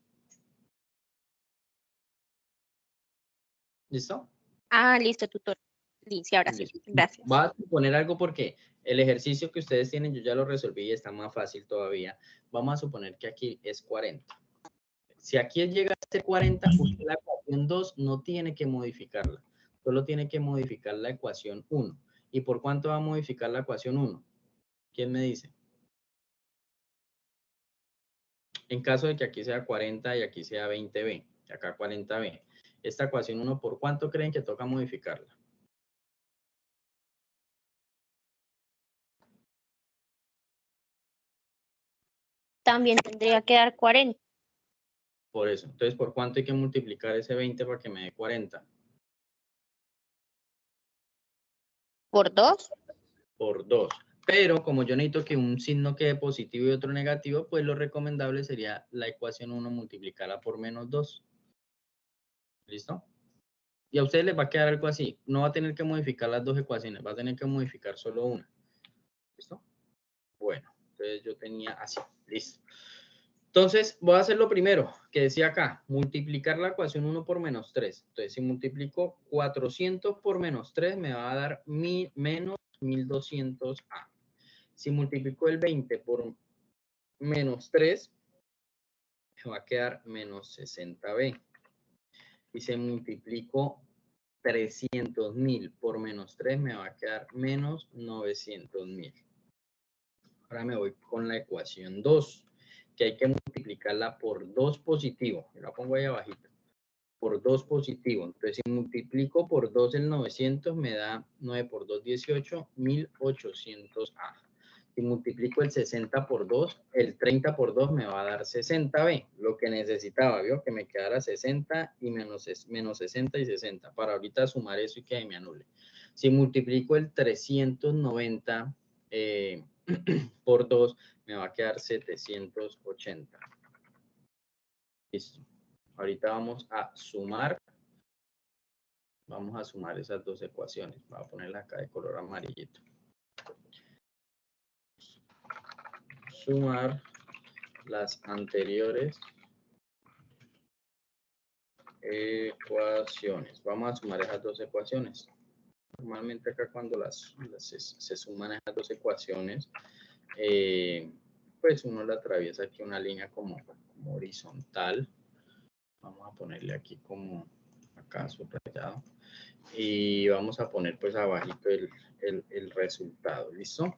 ¿Listo? Ah, listo, tutor. Sí, ahora sí. Gracias. Voy a suponer algo porque el ejercicio que ustedes tienen yo ya lo resolví y está más fácil todavía. Vamos a suponer que aquí es 40. Si aquí llega a ser 40, usted la ecuación 2 no tiene que modificarla. Solo tiene que modificar la ecuación 1. ¿Y por cuánto va a modificar la ecuación 1? ¿Quién me dice? En caso de que aquí sea 40 y aquí sea 20b, y acá 40b, esta ecuación 1, ¿por cuánto creen que toca modificarla? También tendría que dar 40. Por eso. Entonces, ¿por cuánto hay que multiplicar ese 20 para que me dé 40? ¿Por 2? Por 2. Pero como yo necesito que un signo quede positivo y otro negativo, pues lo recomendable sería la ecuación 1 multiplicarla por menos 2. ¿Listo? Y a ustedes les va a quedar algo así. No va a tener que modificar las dos ecuaciones, va a tener que modificar solo una. ¿Listo? Bueno, entonces yo tenía así. Listo. Entonces, voy a hacer lo primero que decía acá, multiplicar la ecuación 1 por menos 3. Entonces, si multiplico 400 por menos 3, me va a dar menos 1200A. Si multiplico el 20 por menos 3, me va a quedar menos 60B. y se multiplico 300.000 por menos 3 me va a quedar menos 900.000. Ahora me voy con la ecuación 2, que hay que multiplicarla por 2 positivo. Yo la pongo ahí abajito. Por 2 positivo. Entonces, si multiplico por 2 el 900, me da 9 por 2, 18, 1800A. Si multiplico el 60 por 2, el 30 por 2 me va a dar 60B. Lo que necesitaba, ¿vio? Que me quedara 60 y menos 60 y 60. Para ahorita sumar eso y que me anule. Si multiplico el 390 por 2, me va a quedar 780. Listo. Ahorita vamos a sumar. Vamos a sumar esas dos ecuaciones. Voy a ponerla acá de color amarillito. Sumar las anteriores ecuaciones. Vamos a sumar esas dos ecuaciones. Normalmente acá cuando se suman esas dos ecuaciones, pues uno le atraviesa aquí una línea como horizontal. Vamos a ponerle aquí como acá subrayado. Y vamos a poner pues abajito el resultado. ¿Listo?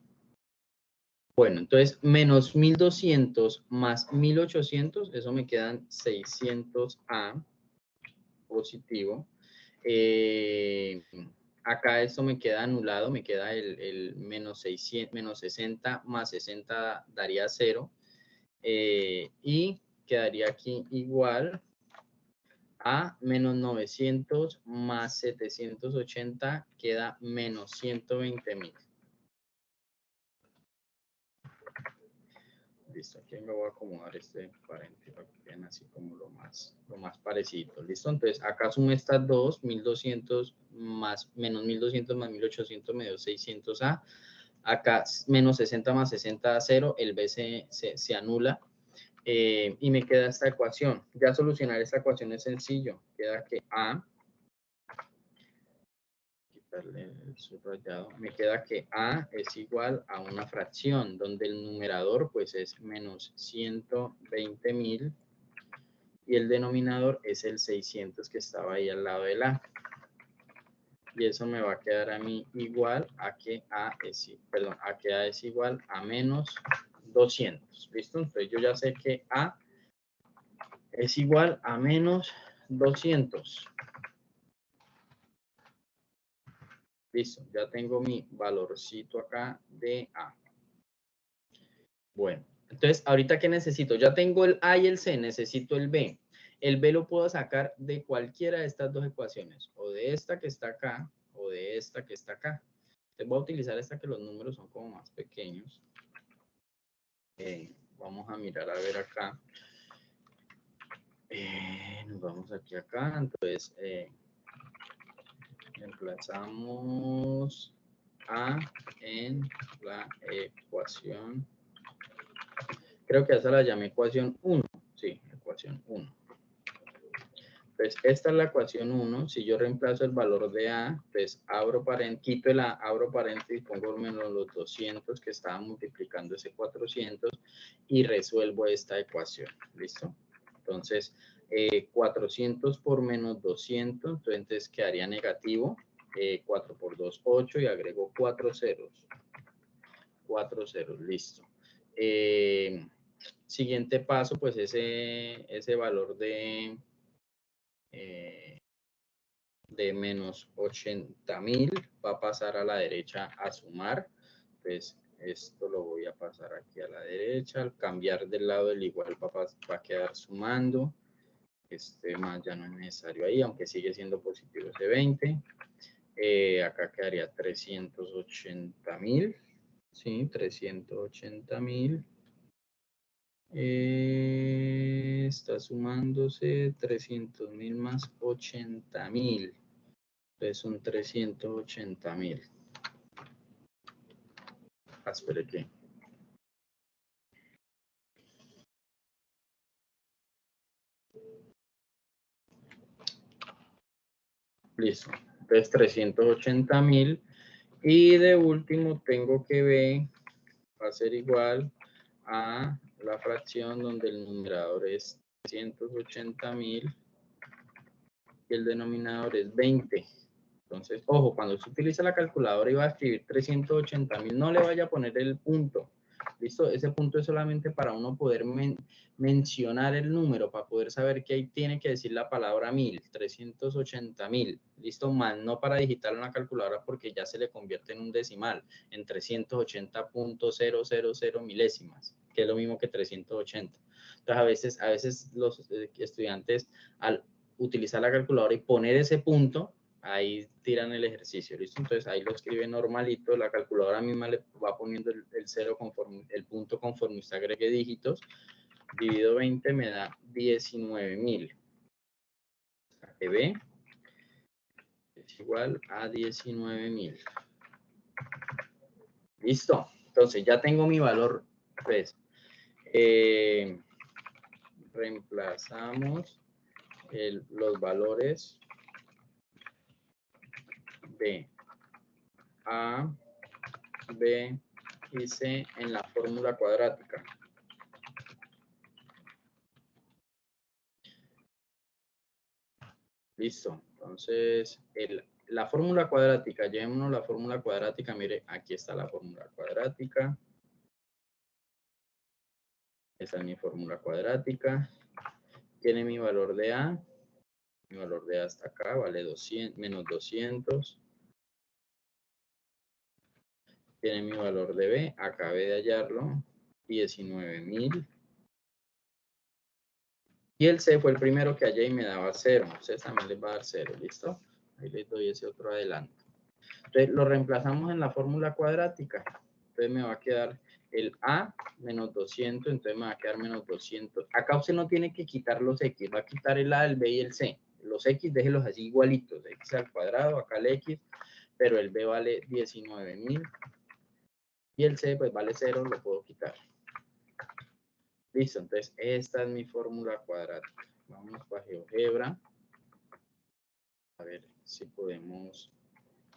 Bueno, entonces menos 1200 más 1800, eso me quedan 600A positivo. Acá esto me queda anulado, me queda el menos 60 más 60 daría 0. Y quedaría aquí igual a menos 900 más 780 queda menos 120.000. Listo, aquí me voy a acomodar este paréntesis para que vean así como lo más parecido. Listo, entonces acá sumo estas dos, 1200 más menos 1200 más 1800 me dio 600A. Acá menos 60 más 60 a 0, el B se anula. Y me queda esta ecuación. Ya solucionar esta ecuación es sencillo. Queda que A, quitarle el subrayado, me queda que A es igual a una fracción, donde el numerador pues es menos 120.000 y el denominador es el 600 que estaba ahí al lado del A. Y eso me va a quedar a mí igual a que A es igual a menos 200. ¿Listo? Entonces yo ya sé que A es igual a menos 200. Listo, ya tengo mi valorcito acá de A. Bueno, entonces, ¿ahorita qué necesito? Ya tengo el A y el C, necesito el B. El B lo puedo sacar de cualquiera de estas dos ecuaciones, o de esta que está acá, o de esta que está acá. Entonces voy a utilizar esta que los números son como más pequeños. Vamos a mirar a ver acá. Nos vamos aquí acá, entonces reemplazamos A en la ecuación. Creo que esa la llamé ecuación 1. Sí, ecuación 1. Entonces, esta es la ecuación 1. Si yo reemplazo el valor de A, pues abro paréntesis, quito el A, abro paréntesis, pongo menos los 200 que estaban multiplicando ese 400 y resuelvo esta ecuación. ¿Listo? Entonces, 400 por menos 200, entonces quedaría negativo. 4 por 2, 8 y agrego 4 ceros. 4 ceros, listo. Siguiente paso, pues ese valor de menos 80.000 va a pasar a la derecha a sumar. Entonces, esto lo voy a pasar aquí a la derecha. Al cambiar del lado del igual va a quedar sumando. Este más ya no es necesario ahí, aunque sigue siendo positivo ese 20. Acá quedaría 380.000. Sí, 380.000. Está sumándose 300.000 más 80.000. Entonces son 380.000. Espere que. Listo. Entonces 380.000. Y de último tengo que B va a ser igual a la fracción donde el numerador es 380.000 aquí el denominador es 20. Entonces, ojo, cuando usted utiliza la calculadora y va a escribir 380.000, no le vaya a poner el punto. ¿Listo? Ese punto es solamente para uno poder mencionar el número, para poder saber que ahí tiene que decir la palabra 1000, 380.000. ¿Listo? Más no para digitarlo en la calculadora porque ya se le convierte en un decimal, en 380.000 milésimas, que es lo mismo que 380. Entonces, a veces los estudiantes, al utilizar la calculadora y poner ese punto, ahí tiran el ejercicio, ¿listo? Entonces ahí lo escribe normalito, la calculadora misma le va poniendo el cero conforme, el punto conforme usted agregue dígitos, dividido 20 me da 19.000. B es igual a 19.000. Listo, entonces ya tengo mi valor, pues, reemplazamos los valores de A, B y C en la fórmula cuadrática. Listo. Entonces, la fórmula cuadrática, llevémonos la fórmula cuadrática. Mire, aquí está la fórmula cuadrática. Esa es mi fórmula cuadrática. Tiene mi valor de A. Mi valor de A está acá, vale 200, menos 200. Tiene mi valor de B, acabé de hallarlo, 19.000. Y el C fue el primero que hallé y me daba 0. Entonces también les va a dar 0, ¿listo? Ahí les doy ese otro adelanto. Entonces lo reemplazamos en la fórmula cuadrática. Entonces me va a quedar el A menos 200, entonces me va a quedar menos 200. Acá usted no tiene que quitar los X, va a quitar el A, el B y el C. Los X déjelos así igualitos, X al cuadrado, acá el X, pero el B vale 19.000 y el C pues vale 0, lo puedo quitar. Listo, entonces esta es mi fórmula cuadrática. Vamos para GeoGebra. A ver si podemos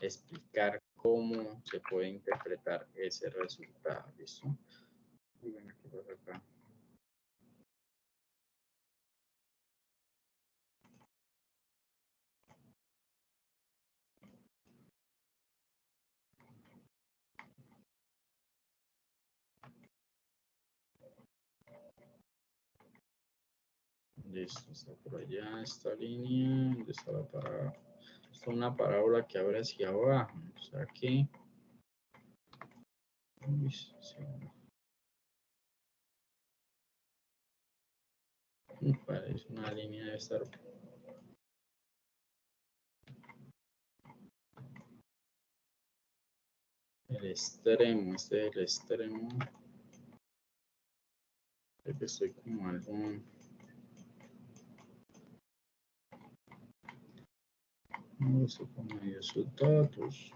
explicar cómo se puede interpretar ese resultado. ¿Listo? Díganme qué pasa acá. Listo, está por allá esta línea. ¿Dónde está la parábola? Esta es una parábola que abre hacia abajo. O sea que... Uy, sí. Parece una línea de estar. El extremo, este es el extremo. Creo que estoy como algo. No sé cómo medio sus datos.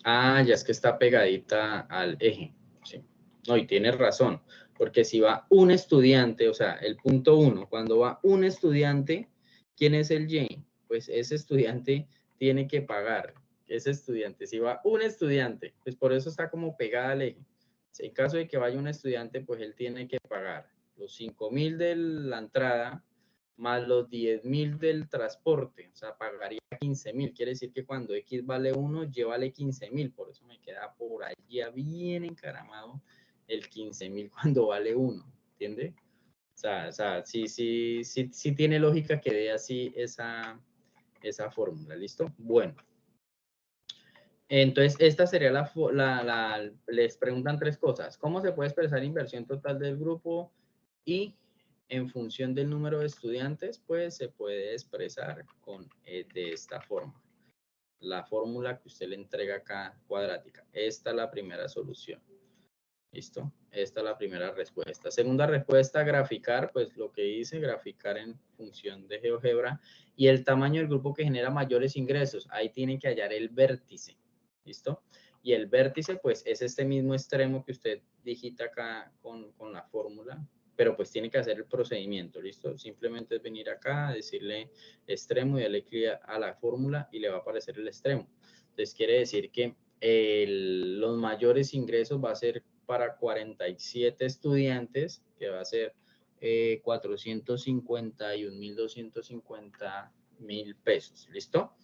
Ah, ya es que está pegadita al eje. Sí. No, y tienes razón. Porque si va un estudiante, o sea, el punto 1, cuando va un estudiante, ¿quién es el Y? Pues ese estudiante tiene que pagar. Ese estudiante, si va un estudiante, pues por eso está como pegada al eje. Si en caso de que vaya un estudiante, pues él tiene que pagar los 5.000 de la entrada más los 10.000 del transporte, o sea, pagaría 15.000. Quiere decir que cuando X vale 1, Y vale 15.000. Por eso me queda por allí bien encaramado el 15.000 cuando vale 1, ¿entiende? O sea, sí tiene lógica que dé así esa fórmula, ¿listo? Bueno. Entonces, esta sería les preguntan tres cosas. ¿Cómo se puede expresar inversión total del grupo? Y en función del número de estudiantes, pues se puede expresar de esta forma. La fórmula que usted le entrega acá cuadrática. Esta es la primera solución. ¿Listo? Esta es la primera respuesta. Segunda respuesta, graficar, pues lo que hice, graficar en función de GeoGebra. Y el tamaño del grupo que genera mayores ingresos. Ahí tienen que hallar el vértice. ¿Listo? Y el vértice, pues, es este mismo extremo que usted digita acá con la fórmula, pero pues tiene que hacer el procedimiento, ¿listo? Simplemente es venir acá, decirle extremo y darle clic a la fórmula y le va a aparecer el extremo. Entonces, quiere decir que los mayores ingresos va a ser para 47 estudiantes, que va a ser 451.250.000 pesos. ¿Listo?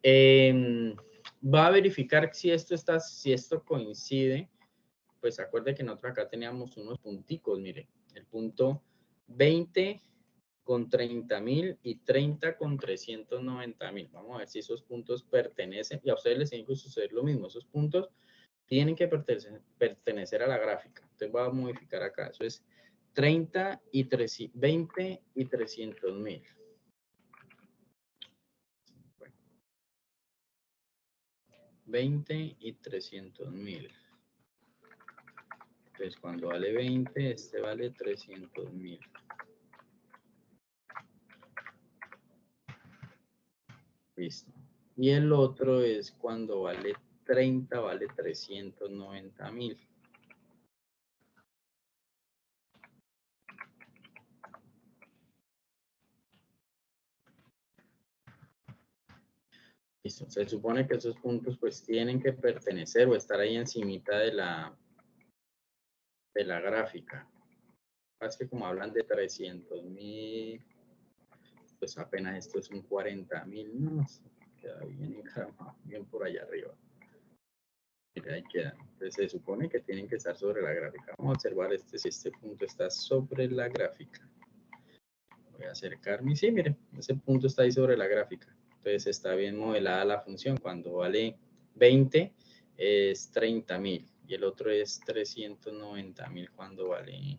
Va a verificar si esto coincide. Pues acuerde que nosotros acá teníamos unos punticos, mire, el punto 20 con 30.000 y 30 con 390.000. Vamos a ver si esos puntos pertenecen, y a ustedes les tiene que suceder lo mismo, esos puntos tienen que pertenecer a la gráfica. Entonces voy a modificar acá, eso es 30 y 20 y 300.000. 20 y 300.000. Entonces, cuando vale 20, este vale 300.000. Listo. Y el otro es cuando vale 30, vale 390.000. Listo. Se supone que esos puntos pues tienen que pertenecer o estar ahí encimita de la gráfica. Es que como hablan de 300.000, pues apenas esto es un 40.000, no, queda bien encaramado, bien por allá arriba. Mira, ahí queda. Entonces se supone que tienen que estar sobre la gráfica. Vamos a observar si este punto está sobre la gráfica. Voy a acercarme. Sí, miren, ese punto está ahí sobre la gráfica. Entonces está bien modelada la función. Cuando vale 20 es 30.000 y el otro es 390.000 cuando vale...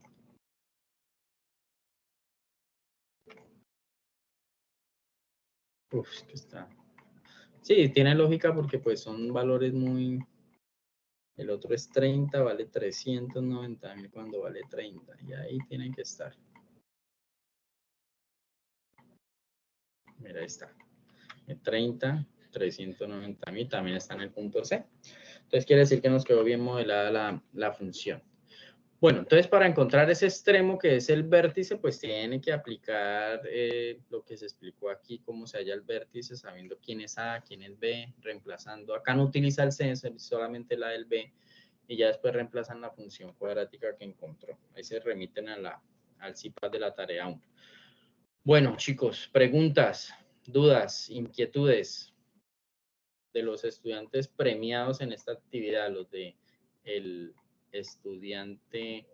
Uf, que está... Sí, tiene lógica porque pues son valores muy... El otro es 30, vale 390.000 cuando vale 30. Y ahí tienen que estar. Mira, ahí está. 30, 390.000 también está en el punto C. Entonces quiere decir que nos quedó bien modelada la función. Bueno, entonces para encontrar ese extremo que es el vértice, pues tiene que aplicar lo que se explicó aquí, cómo se halla el vértice, sabiendo quién es A, quién es B, reemplazando. Acá no utiliza el C, solamente la del B, y ya después reemplazan la función cuadrática que encontró. Ahí se remiten al CIPAD de la tarea 1. Bueno, chicos, preguntas, dudas, inquietudes de los estudiantes premiados en esta actividad, los de el estudiante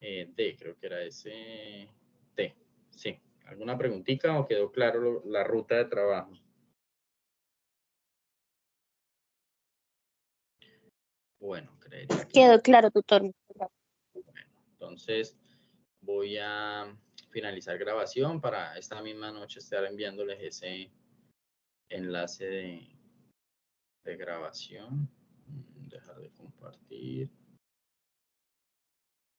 D, creo que era ese T. Sí. ¿Alguna preguntita o quedó claro la ruta de trabajo? Bueno, creería que... Quedó claro, tutor. Bueno, entonces voy a finalizar grabación para esta misma noche estar enviándoles ese enlace de grabación. Dejar de compartir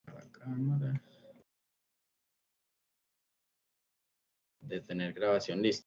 a la cámara. Detener grabación, listo.